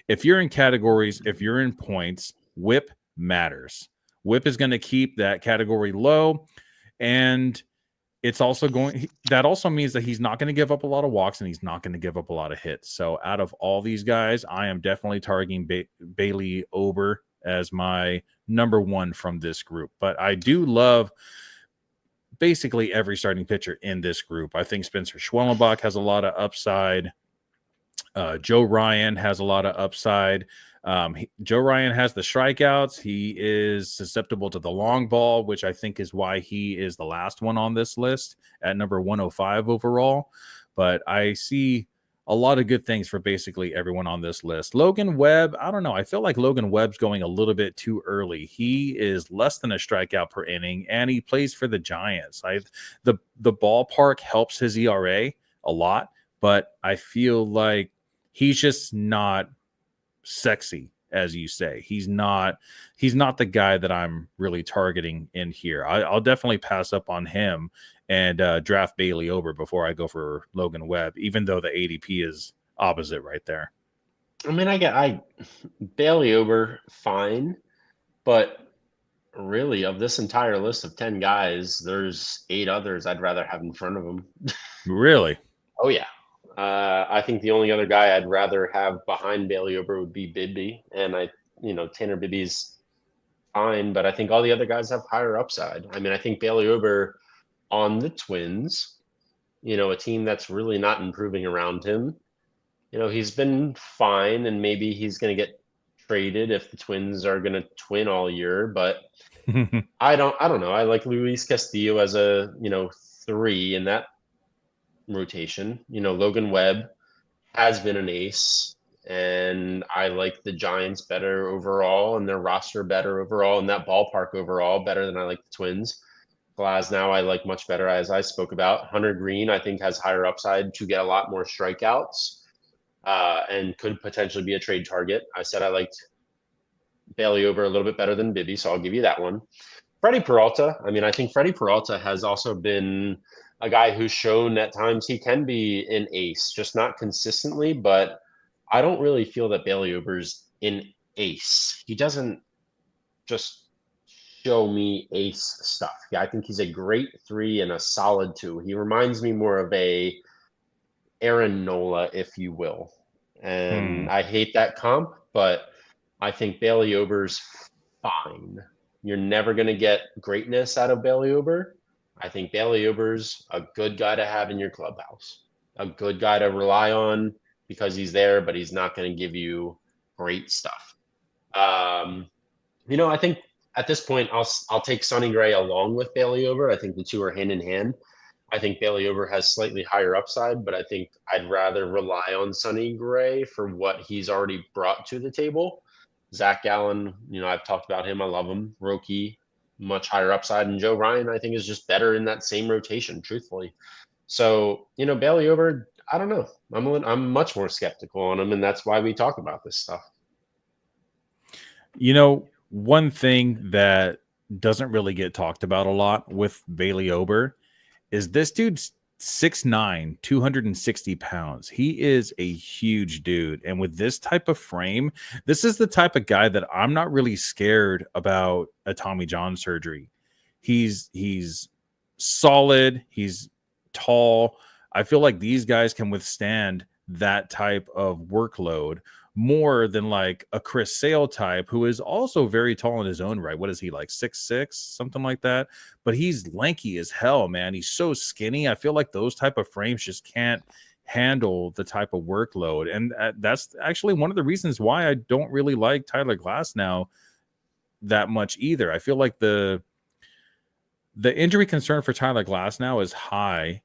If you're in categories, if you're in points, whip matters. Whip is going to keep that category low, and it's also that also means that he's not going to give up a lot of walks and he's not going to give up a lot of hits. So out of all these guys, I am definitely targeting Bailey Ober as my number one from this group. But I do love basically every starting pitcher in this group. I think Spencer Schwellenbach has a lot of upside. Joe Ryan has a lot of upside. Joe Ryan has the strikeouts. He is susceptible to the long ball, which I think is why he is the last one on this list at number 105 overall. But I see a lot of good things for basically everyone on this list. Logan Webb, I don't know. I feel like Logan Webb's going a little bit too early. He is less than a strikeout per inning, and he plays for the Giants. The ballpark helps his ERA a lot, but I feel like he's just not sexy, as you say. He's not the guy that I'm really targeting in here. I'll definitely pass up on him and draft Bailey Ober before I go for Logan Webb, even though the ADP is opposite right there. I mean, I Bailey Ober, fine, but Really, of this entire list of 10 guys, there's 8 others I'd rather have in front of him. Really? Oh, yeah. I think the only other guy I'd rather have behind Bailey Ober would be Bibby. And Tanner Bibby's fine, but I think all the other guys have higher upside. I mean, I think Bailey Ober on the Twins, a team that's really not improving around him, he's been fine, and maybe he's going to get traded if the Twins are going to twin all year, but I don't know. I like Luis Castillo as a, 3 in that rotation. Logan Webb has been an ace, and I like the Giants better overall and their roster better overall and that ballpark overall better than I like the Twins. Glasnow I like much better, as I spoke about. Hunter Green I think has higher upside to get a lot more strikeouts and could potentially be a trade target. I said I liked Bailey Ober a little bit better than Bibby, so I'll give you that one. Freddie Peralta, I think Freddie Peralta has also been a guy who's shown at times he can be an ace, just not consistently, but I don't really feel that Bailey Ober's an ace. He doesn't just show me ace stuff. Yeah, I think he's a great 3 and a solid 2. He reminds me more of a Aaron Nola, if you will. And I hate that comp, but I think Bailey Ober's fine. You're never going to get greatness out of Bailey Ober. I think Bailey Ober's a good guy to have in your clubhouse, a good guy to rely on because he's there, but he's not going to give you great stuff. I think at this point, I'll take Sonny Gray along with Bailey Ober. I think the two are hand in hand. I think Bailey Ober has slightly higher upside, but I think I'd rather rely on Sonny Gray for what he's already brought to the table. Zach Gallen, I've talked about him. I love him. Roki, much higher upside. And Joe Ryan, I think, is just better in that same rotation, truthfully. So, Bailey Ober, I don't know. I'm much more skeptical on him, and that's why we talk about this stuff. One thing that doesn't really get talked about a lot with Bailey Ober is this dude's 6'9", 260 pounds. He is a huge dude. And with this type of frame, this is the type of guy that I'm not really scared about a Tommy John surgery. He's solid. He's tall. I feel like these guys can withstand that type of workload more than like a Chris Sale type, who is also very tall in his own right. What is he, like 6'6", something like that? But he's lanky as hell, man. He's so skinny. I feel like those type of frames just can't handle the type of workload. And that's actually one of the reasons why I don't really like Tyler Glasnow that much either. I feel like the injury concern for Tyler Glasnow is high.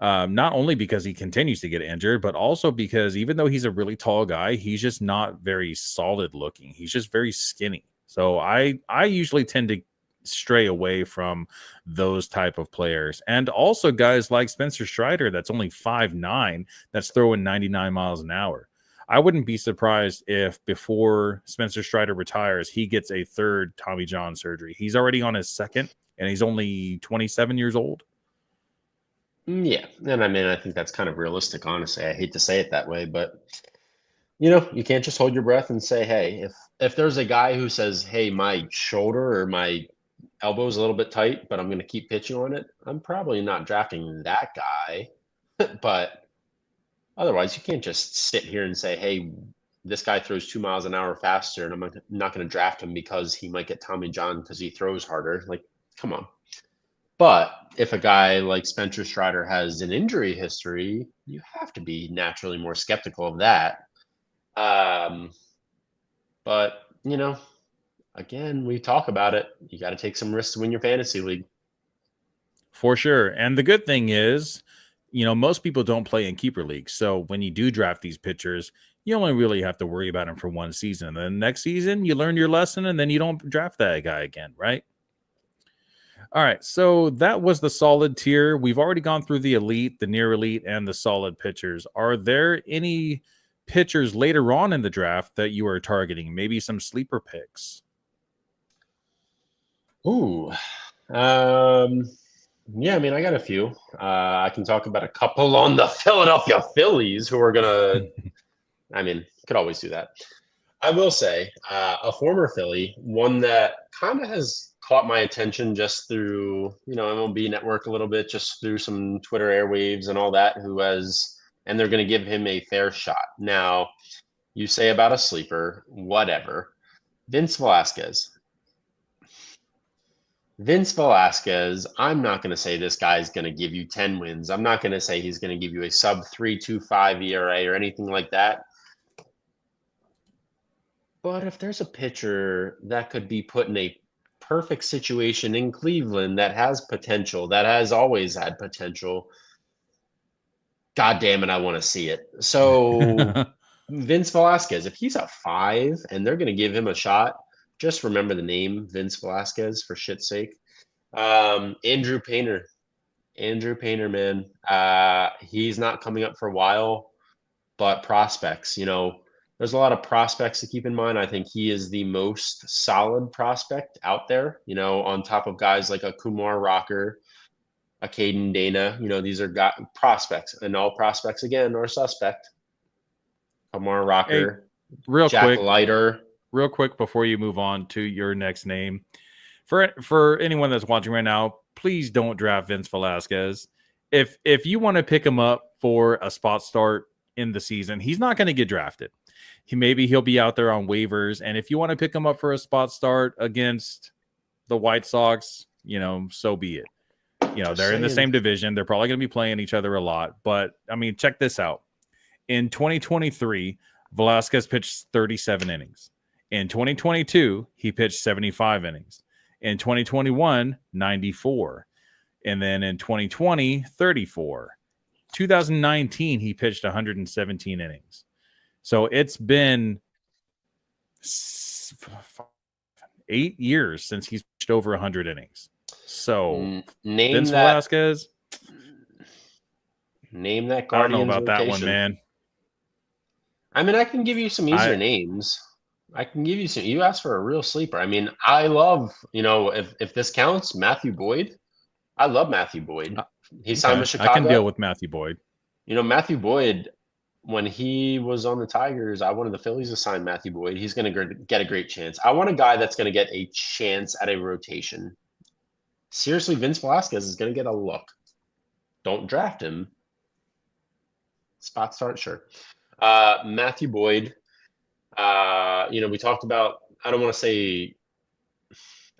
Not only because he continues to get injured, but also because even though he's a really tall guy, he's just not very solid looking. He's just very skinny. So I usually tend to stray away from those type of players. And also guys like Spencer Strider, that's only 5'9", that's throwing 99 miles an hour. I wouldn't be surprised if before Spencer Strider retires, he gets a 3rd Tommy John surgery. He's already on his 2nd, and he's only 27 years old. Yeah, and I think that's kind of realistic, honestly. I hate to say it that way, but you can't just hold your breath and say, hey, if there's a guy who says, hey, my shoulder or my elbow is a little bit tight, but I'm going to keep pitching on it, I'm probably not drafting that guy. But otherwise, you can't just sit here and say, hey, this guy throws 2 miles an hour faster, and I'm not going to draft him because he might get Tommy John because he throws harder. Like, come on. But if a guy like Spencer Strider has an injury history, you have to be naturally more skeptical of that. But, again, we talk about it. You got to take some risks to win your fantasy league. For sure. And the good thing is, most people don't play in keeper leagues. So when you do draft these pitchers, you only really have to worry about them for one season. And then next season, you learn your lesson, and then you don't draft that guy again, right? All right, so that was the solid tier. We've already gone through the elite, the near elite, and the solid pitchers. Are there any pitchers later on in the draft that you are targeting? Maybe some sleeper picks? Ooh. Yeah, I got a few. I can talk about a couple on the Philadelphia Phillies who are going to, could always do that. I will say a former Philly, one that kind of has caught my attention just through, MLB Network a little bit, just through some Twitter airwaves and all that, and they're going to give him a fair shot. Now, you say about a sleeper, whatever. Vince Velasquez. I'm not going to say this guy's going to give you 10 wins. I'm not going to say he's going to give you a sub 3.25 ERA or anything like that. But if there's a pitcher that could be put in a perfect situation in Cleveland that has potential, that has always had potential, God damn it, I want to see it. So Vince Velasquez, if he's a 5 and they're going to give him a shot, just remember the name Vince Velasquez for shit's sake. Andrew Painter, man. He's not coming up for a while, but prospects, there's a lot of prospects to keep in mind. I think he is the most solid prospect out there, on top of guys like a Kumar Rocker, a Caden Dana. These are prospects, and all prospects, again, are suspect. Kumar Rocker, hey, Jack Leiter. Real quick before you move on to your next name. For anyone that's watching right now, please don't draft Vince Velasquez. If you want to pick him up for a spot start in the season, he's not going to get drafted. He'll be out there on waivers. And if you want to pick him up for a spot start against the White Sox, so be it. They're in the same division. They're probably going to be playing each other a lot. But, check this out. In 2023, Velasquez pitched 37 innings. In 2022, he pitched 75 innings. In 2021, 94. And then in 2020, 34. 2019, he pitched 117 innings. So it's been 8 years since he's pitched over 100 innings. So Vince Velasquez. Name that Guardians. I don't know about rotation. That one, man. I can give you some easier names. I can give you some. You asked for a real sleeper. I love, if this counts, Matthew Boyd. I love Matthew Boyd. He signed with Chicago. I can deal with Matthew Boyd. Matthew Boyd, when he was on the Tigers, I wanted the Phillies to sign Matthew Boyd. He's going to get a great chance. I want a guy that's going to get a chance at a rotation. Seriously, Vince Velasquez is going to get a look. Don't draft him. Spot start, sure. Matthew Boyd. We talked about, I don't want to say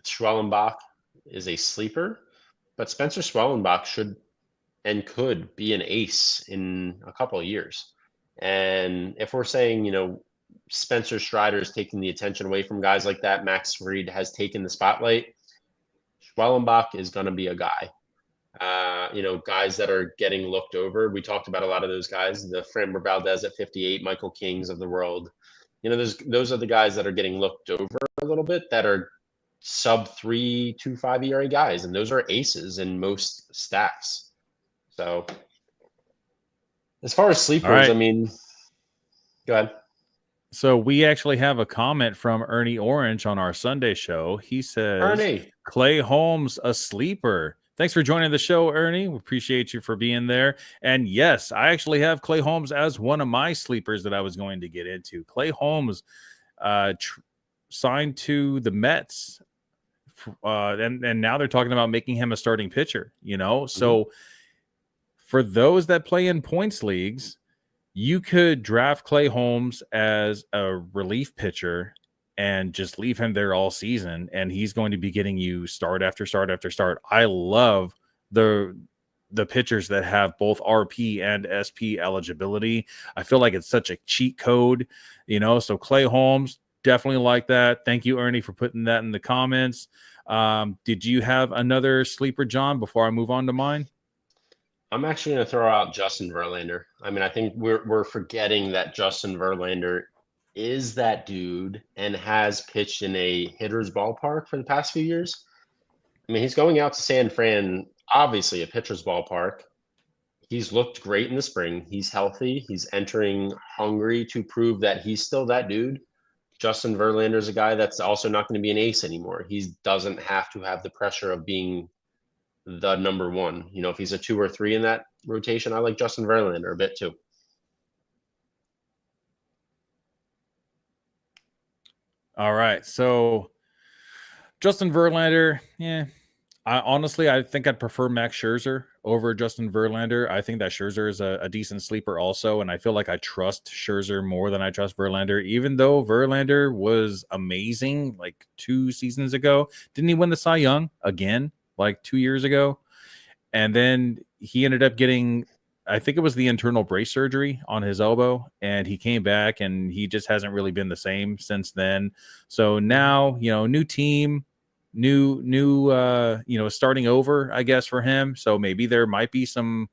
Schwellenbach is a sleeper, but Spencer Schwellenbach should and could be an ace in a couple of years. And if we're saying, Spencer Strider is taking the attention away from guys like that, Max Fried has taken the spotlight, Schwellenbach is going to be a guy. Guys that are getting looked over. We talked about a lot of those guys, the Framber Valdez at 58, Michael Kings of the world. Those are the guys that are getting looked over a little bit, that are sub 3.25 ERA guys, and those are aces in most stacks. So as far as sleepers, right. Go ahead. So we actually have a comment from Ernie Orange on our Sunday show. He says, Ernie. Clay Holmes, a sleeper. Thanks for joining the show, Ernie. We appreciate you for being there. And yes, I actually have Clay Holmes as one of my sleepers that I was going to get into. Clay Holmes signed to the Mets, and now they're talking about making him a starting pitcher, So for those that play in points leagues, you could draft Clay Holmes as a relief pitcher and just leave him there all season, and he's going to be getting you start after start after start. I love the pitchers that have both RP and SP eligibility. I feel like it's such a cheat code, so Clay Holmes, definitely like that. Thank you, Ernie, for putting that in the comments. Did you have another sleeper, John, before I move on to mine? I'm actually going to throw out Justin Verlander. I think we're forgetting that Justin Verlander is that dude and has pitched in a hitter's ballpark for the past few years. He's going out to San Fran, obviously a pitcher's ballpark. He's looked great in the spring. He's healthy. He's entering hungry to prove that he's still that dude. Justin Verlander is a guy that's also not going to be an ace anymore. He doesn't have to have the pressure of being the number one. If he's a 2 or 3 in that rotation, I like Justin Verlander a bit too. All right. So Justin Verlander, yeah. I think I'd prefer Max Scherzer over Justin Verlander. I think that Scherzer is a decent sleeper also, and I feel like I trust Scherzer more than I trust Verlander, even though Verlander was amazing like 2 seasons ago. Didn't he win the Cy Young again like 2 years ago? And then he ended up getting, I think it was the internal brace surgery on his elbow, and he came back, and he just hasn't really been the same since then. So now, new team, new starting over, I guess, for him. So maybe there might be some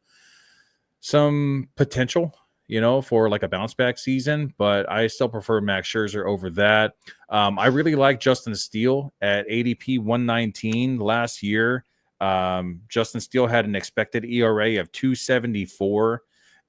potential, for like a bounce back season, but I still prefer Max Scherzer over that. I really like Justin Steele at ADP 119 last year. Justin Steele had an expected ERA of 2.74,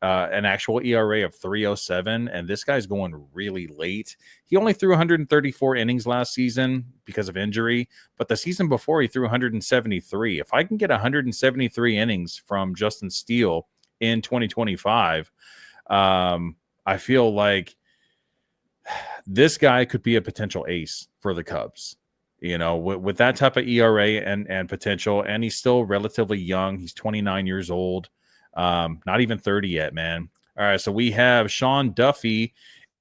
an actual ERA of 3.07, and this guy's going really late. He only threw 134 innings last season because of injury, but the season before he threw 173. If I can get 173 innings from Justin Steele in 2025, I feel like this guy could be a potential ace for the Cubs. With that type of ERA and potential, and he's still relatively young. He's 29 years old, not even 30 yet, man. All right, so we have Sean Duffy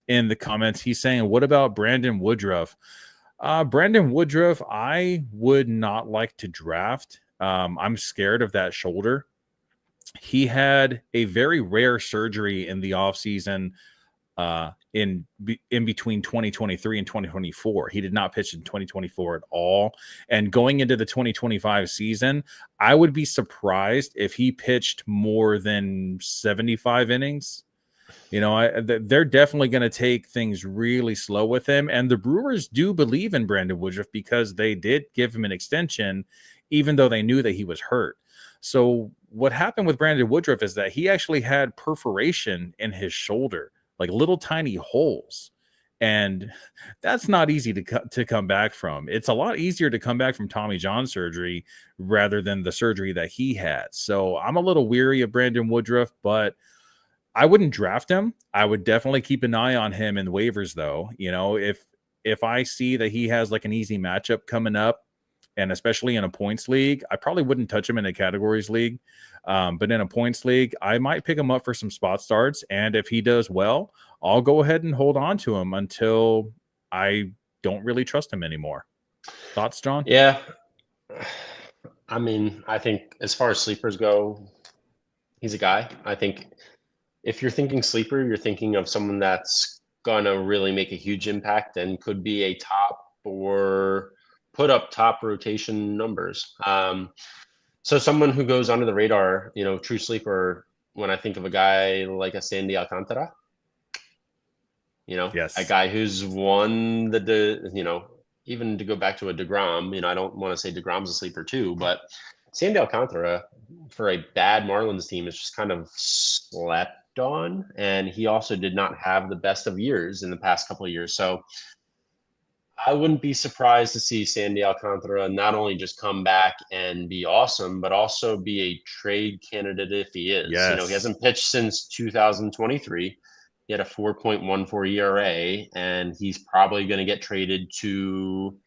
in the comments. He's saying, what about Brandon Woodruff? Brandon Woodruff, I would not like to draft. I'm scared of that shoulder. He had a very rare surgery in the offseason, in between 2023 and 2024. He did not pitch in 2024 at all. And going into the 2025 season, I would be surprised if he pitched more than 75 innings. They're definitely going to take things really slow with him. And the Brewers do believe in Brandon Woodruff because they did give him an extension, even though they knew that he was hurt. So what happened with Brandon Woodruff is that he actually had perforation in his shoulder, like little tiny holes. And that's not easy to come back from. It's a lot easier to come back from Tommy John surgery rather than the surgery that he had. So I'm a little weary of Brandon Woodruff, but I wouldn't draft him. I would definitely keep an eye on him in waivers, though. If I see that he has like an easy matchup coming up, and especially in a points league, I probably wouldn't touch him in a categories league. But in a points league, I might pick him up for some spot starts. And if he does well, I'll go ahead and hold on to him until I don't really trust him anymore. Thoughts, John? Yeah. I mean, I think as far as sleepers go, he's a guy. I think if you're thinking sleeper, you're thinking of someone that's going to really make a huge impact and could be a top or put up top rotation numbers. So someone who goes under the radar, true sleeper, when I think of a guy like a Sandy Alcantara, yes, a guy who's won even to go back to a DeGrom, I don't want to say DeGrom's a sleeper too, but Sandy Alcantara for a bad Marlins team is just kind of slept on. And he also did not have the best of years in the past couple of years. So I wouldn't be surprised to see Sandy Alcantara not only just come back and be awesome, but also be a trade candidate if he is. Yes. He hasn't pitched since 2023. He had a 4.14 ERA, and he's probably going to get traded to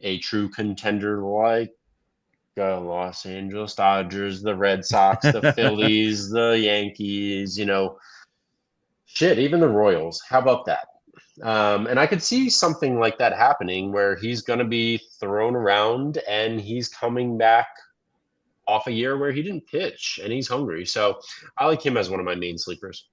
a true contender like the Los Angeles Dodgers, the Red Sox, the Phillies, the Yankees, even the Royals. How about that? And I could see something like that happening where he's going to be thrown around and he's coming back off a year where he didn't pitch and he's hungry. So I like him as one of my main sleepers.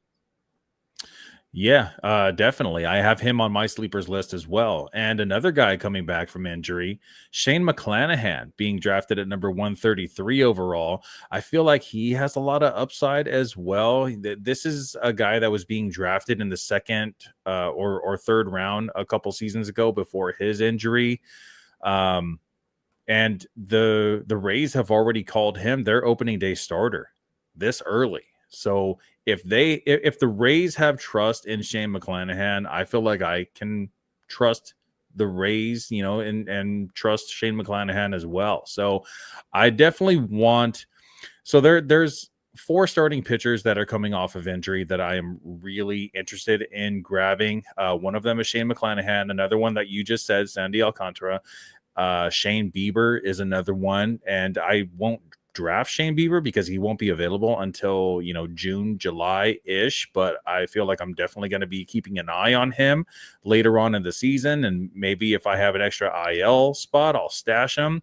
Yeah, definitely. I have him on my sleepers list as well. And another guy coming back from injury, Shane McClanahan, being drafted at number 133 overall. I feel like he has a lot of upside as well. This is a guy that was being drafted in the second or third round a couple seasons ago before his injury. And the Rays have already called him their opening day starter this early. So if the Rays have trust in Shane McClanahan, I feel like I can trust the Rays, and trust Shane McClanahan as well. So I definitely want. So there's 4 starting pitchers that are coming off of injury that I am really interested in grabbing. One of them is Shane McClanahan. Another one that you just said, Sandy Alcantara. Shane Bieber is another one, and I won't draft Shane Bieber because he won't be available until June, July-ish, but I feel like I'm definitely going to be keeping an eye on him later on in the season, and maybe if I have an extra IL spot, I'll stash him.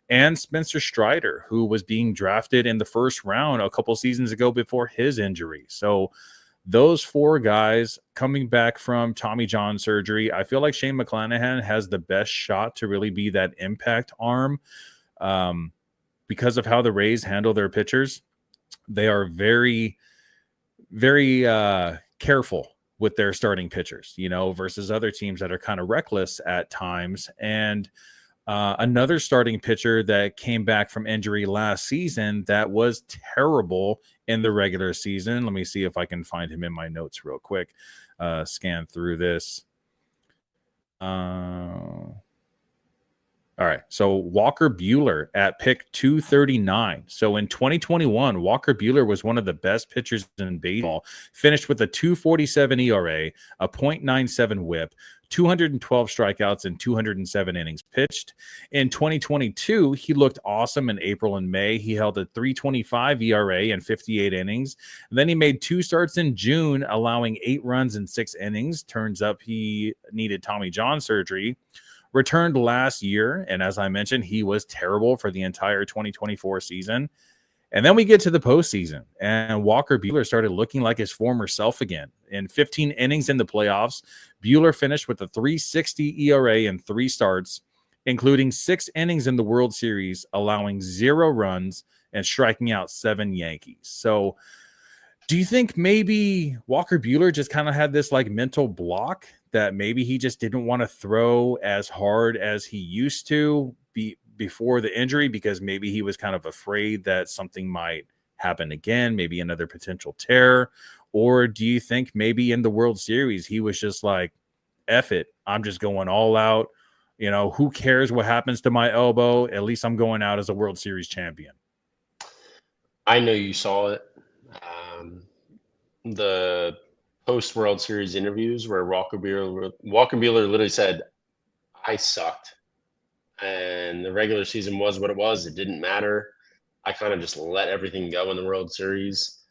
And Spencer Strider, who was being drafted in the first round a couple seasons ago before his injury. So those 4 guys coming back from Tommy John surgery, I feel like Shane McClanahan has the best shot to really be that impact arm. Because of how the Rays handle their pitchers, they are very, very careful with their starting pitchers, versus other teams that are kind of reckless at times. And another starting pitcher that came back from injury last season that was terrible in the regular season. Let me see if I can find him in my notes real quick. Scan through this. All right, so Walker Buehler at pick 239. So in 2021, Walker Buehler was one of the best pitchers in baseball, finished with a 2.47 ERA, a .97 whip, 212 strikeouts, and 207 innings pitched. In 2022, he looked awesome in April and May. He held a 3.25 ERA and 58 innings. And then he made 2 starts in June, allowing 8 runs in 6 innings. Turns up he needed Tommy John surgery. Returned last year, and as I mentioned, he was terrible for the entire 2024 season. And then we get to the postseason, and Walker Buehler started looking like his former self again. In 15 innings in the playoffs, Buehler finished with a 3.60 ERA in 3 starts, including 6 innings in the World Series, allowing 0 runs and striking out 7 Yankees. So do you think maybe Walker Buehler just kind of had this like mental block that maybe he just didn't want to throw as hard as he used to before the injury because maybe he was kind of afraid that something might happen again, maybe another potential tear? Or do you think maybe in the World Series he was just like, F it, I'm just going all out. Who cares what happens to my elbow? At least I'm going out as a World Series champion. I know you saw it. The post World Series interviews where Walker Buehler literally said, I sucked. And the regular season was what it was. It didn't matter. I kind of just let everything go in the World Series.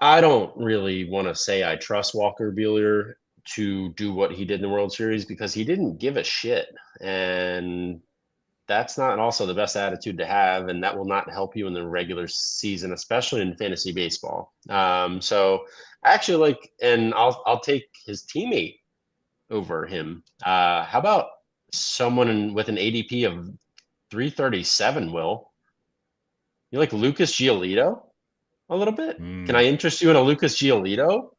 I don't really want to say I trust Walker Buehler to do what he did in the World Series because he didn't give a shit. And that's not also the best attitude to have, and that will not help you in the regular season, especially in fantasy baseball. So I actually like, and I'll take his teammate over him. How about someone with an ADP of 337, Will? You like Lucas Giolito a little bit? Can I interest you in a Lucas Giolito?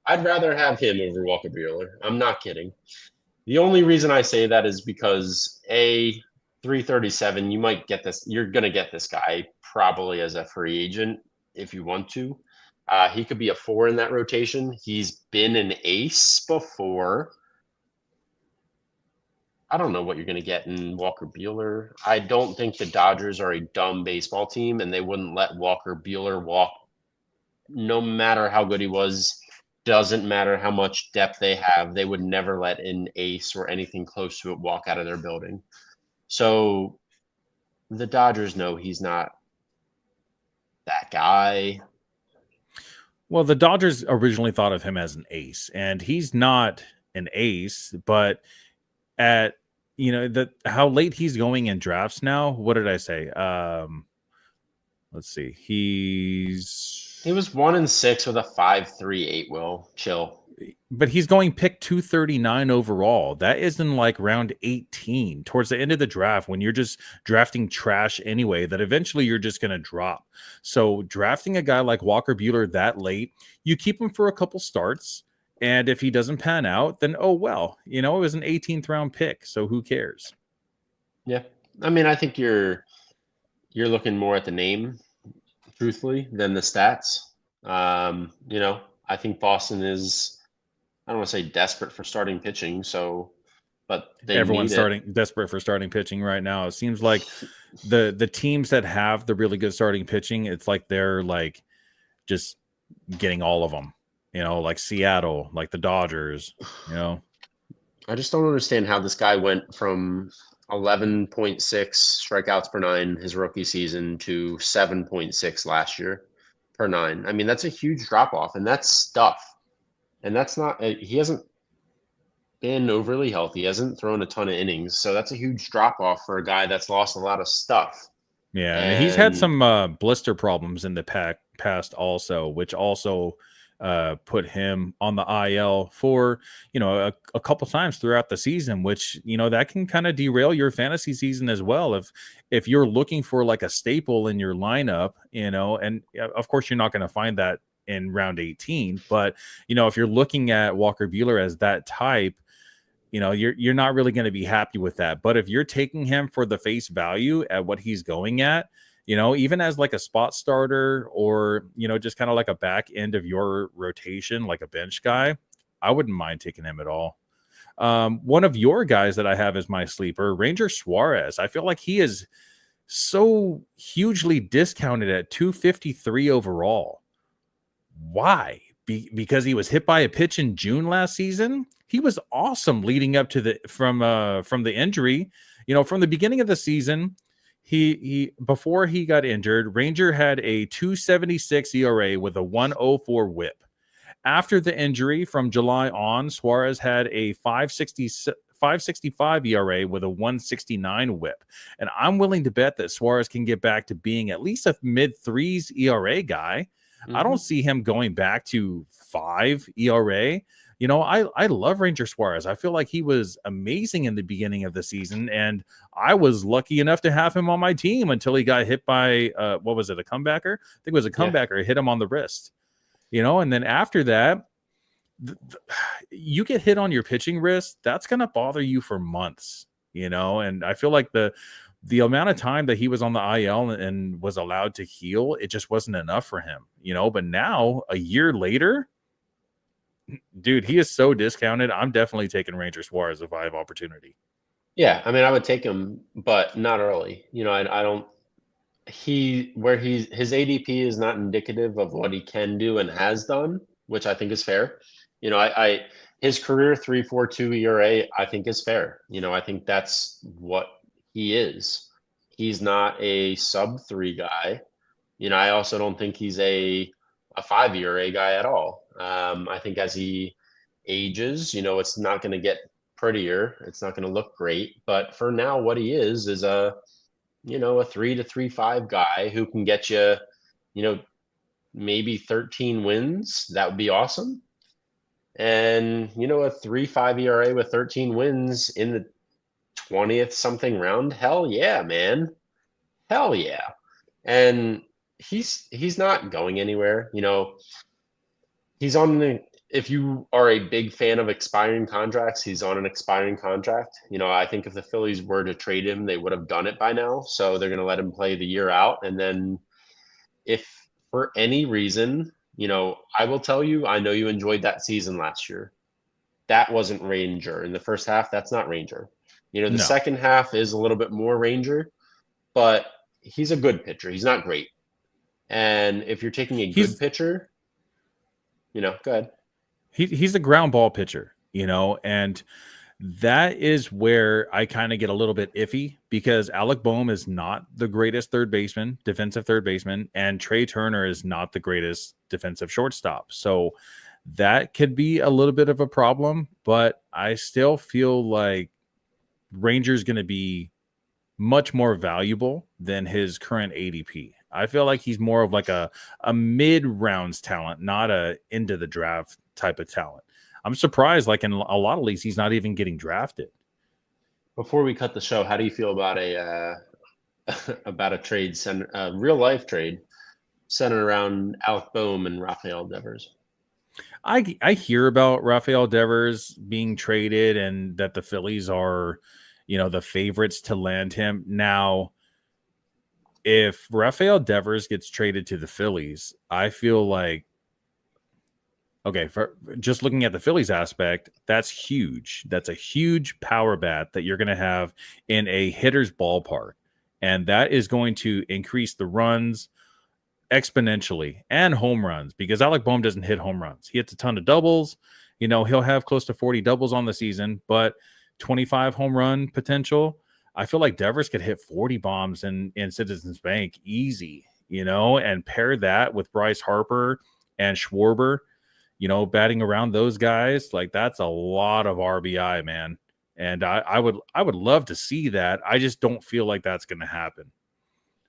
I'd rather have him over Walker Buehler. I'm not kidding. The only reason I say that is because 337, you might get this. You're going to get this guy probably as a free agent if you want to. He could be a 4 in that rotation. He's been an ace before. I don't know what you're going to get in Walker Buehler. I don't think the Dodgers are a dumb baseball team, and they wouldn't let Walker Buehler walk no matter how good he was. Doesn't matter how much depth they have. They would never let an ace or anything close to it walk out of their building. So the Dodgers know he's not that guy. Well, the Dodgers originally thought of him as an ace, and he's not an ace, but at how late he's going in drafts now. What did I say? Let's see. He was 1-6 with a 5.38. Will chill. But he's going pick 239 overall. That is in like round 18 towards the end of the draft when you're just drafting trash anyway, that eventually you're just going to drop. So drafting a guy like Walker Buehler that late, you keep him for a couple starts. And if he doesn't pan out, then, oh, well, it was an 18th round pick. So who cares? Yeah. I mean, I think you're looking more at the name, truthfully, than the stats. I think Boston is, I don't want to say desperate for starting pitching. But everyone's desperate for starting pitching right now. It seems like the teams that have the really good starting pitching, it's like they're like just getting all of them. Like Seattle, like the Dodgers. I just don't understand how this guy went from 11.6 strikeouts per nine his rookie season to 7.6 last year per nine. I mean, that's a huge drop off, and that's stuff. And that's not, he hasn't been overly healthy. He hasn't thrown a ton of innings. So that's a huge drop off for a guy that's lost a lot of stuff. Yeah, and he's had And some blister problems in the past also, which also put him on the IL for, a couple times throughout the season, which, that can kind of derail your fantasy season as well. If you're looking for like a staple in your lineup, and of course you're not going to find that in round 18, but if you're looking at Walker Buehler as that type, you're not really going to be happy with that. But if you're taking him for the face value at what he's going at, even as like a spot starter or, just kind of like a back end of your rotation, like a bench guy, I wouldn't mind taking him at all. One of your guys that I have as my sleeper, Ranger Suarez. I feel like he is so hugely discounted at 253 overall. Why? Because he was hit by a pitch in June last season. He was awesome leading up to from the injury. From the beginning of the season, he before he got injured, Ranger had a 2.76 ERA with a 1.04 WHIP. After the injury from July on, Suarez had a 5.65 ERA with a 1.69 WHIP. And I'm willing to bet that Suarez can get back to being at least a mid threes ERA guy. I don't see him going back to 5 ERA. I love Ranger Suarez. I feel like he was amazing in the beginning of the season, and I was lucky enough to have him on my team until he got hit by, what was it, a comebacker? I think it was a comebacker. It hit him on the wrist, and then after that, you get hit on your pitching wrist, that's going to bother you for months, and I feel like the amount of time that he was on the IL and was allowed to heal, it just wasn't enough for him, but now a year later, dude, he is so discounted. I'm definitely taking Ranger Suarez if I have opportunity. yeah, I mean, I would take him, but not early. I don't, his ADP is not indicative of what he can do and has done, which I think is fair. His career 3.42 ERA, I think is fair. I think that's what he is. He's not a sub 3 guy. I also don't think he's a 5 ERA guy at all. I think as he ages, it's not going to get prettier. It's not going to look great. But for now, what he is a 3 to 3.5 guy who can get you, maybe 13 wins. That would be awesome. And, a 3.5 ERA with 13 wins in the 20th something round. Hell yeah, man. Hell yeah. And he's not going anywhere. He's on if you are a big fan of expiring contracts, he's on an expiring contract. I think if the Phillies were to trade him, they would have done it by now. So they're going to let him play the year out. And then if for any reason, I will tell you, I know you enjoyed that season last year. That wasn't Ranger. In the first half, that's not Ranger. The second half is a little bit more Ranger, but he's a good pitcher. He's not great. And if you're taking a good pitcher, go ahead. He's a ground ball pitcher, and that is where I kind of get a little bit iffy because Alec Boehm is not the greatest defensive third baseman, and Trey Turner is not the greatest defensive shortstop. So that could be a little bit of a problem, but I still feel like Ranger's going to be much more valuable than his current ADP. I feel like he's more of like a mid-rounds talent, not a into the draft type of talent. I'm surprised, like in a lot of leagues, he's not even getting drafted. Before we cut the show, how do you feel about a trade, real life trade centered around Alec Boehm and Rafael Devers? I hear about Rafael Devers being traded and that the Phillies are, the favorites to land him. Now, if Rafael Devers gets traded to the Phillies, I feel like, okay, for just looking at the Phillies aspect, that's huge. That's a huge power bat that you're going to have in a hitter's ballpark. And that is going to increase the runs exponentially and home runs because Alec Boehm doesn't hit home runs. He hits a ton of doubles, He'll have close to 40 doubles on the season, but 25 home run potential. I feel like Devers could hit 40 bombs in Citizens Bank easy, and pair that with Bryce Harper and Schwarber, batting around those guys. Like, that's a lot of RBI, man. And I would love to see that. I just don't feel like that's going to happen.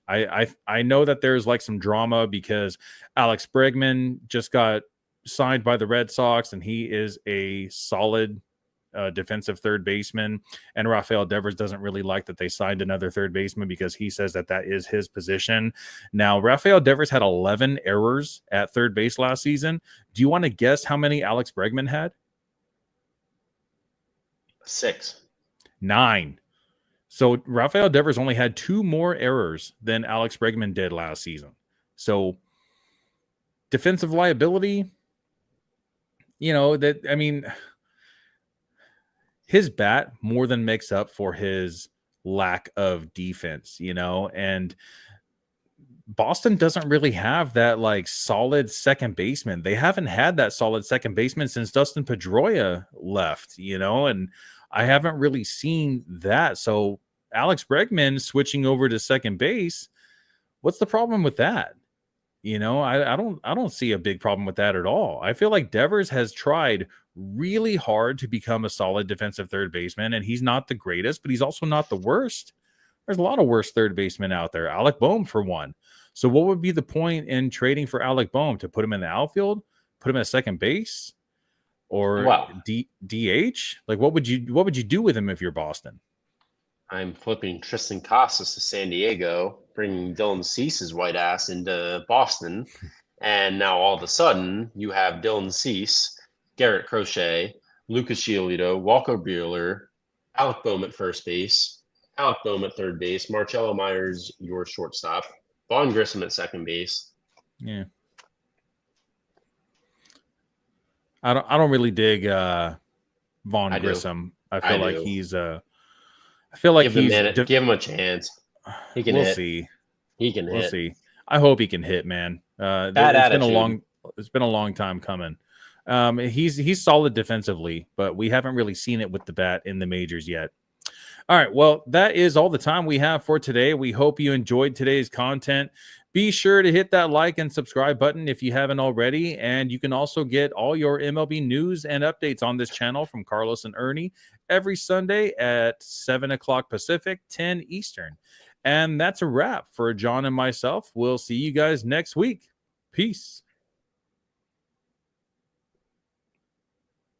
I know that there's like some drama because Alex Bregman just got signed by the Red Sox, and he is a solid defensive third baseman. And Rafael Devers doesn't really like that they signed another third baseman because he says that is his position. Now, Rafael Devers had 11 errors at third base last season. Do you want to guess how many Alex Bregman had? 6. 9. So Rafael Devers only had 2 more errors than Alex Bregman did last season. So defensive liability, his bat more than makes up for his lack of defense, and Boston doesn't really have that like solid second baseman. They haven't had that solid second baseman since Dustin Pedroia left, and I haven't really seen that. So Alex Bregman switching over to second base, what's the problem with that? I don't see a big problem with that at all. I feel like Devers has tried really hard to become a solid defensive third baseman, and he's not the greatest, but he's also not the worst. There's a lot of worse third basemen out there. Alec Boehm, for one. So what would be the point in trading for Alec Boehm? To put him in the outfield, put him at second base, or DH? Like, what would you do with him if you're Boston? I'm flipping Tristan Casas to San Diego, bringing Dylan Cease's white ass into Boston, and now all of a sudden you have Dylan Cease, Garrett Crochet, Lucas Giolito, Walker Buehler, Alec Boehm at first base, Alec Boehm at third base, Marcello Myers, your shortstop, Vaughn Grissom at second base. Yeah, I don't really dig Vaughn Grissom. I feel like he's I feel like give him a chance. He can hit. See. He can hit. We'll see. I hope he can hit, man. It's been a long time coming. He's solid defensively, but we haven't really seen it with the bat in the majors yet. All right, well, that is all the time we have for today. We hope you enjoyed today's content. Be sure to hit that like and subscribe button if you haven't already, and you can also get all your MLB news and updates on this channel from Carlos and Ernie every Sunday at 7 o'clock Pacific, 10 Eastern. And that's a wrap for John and myself. We'll see you guys next week. Peace.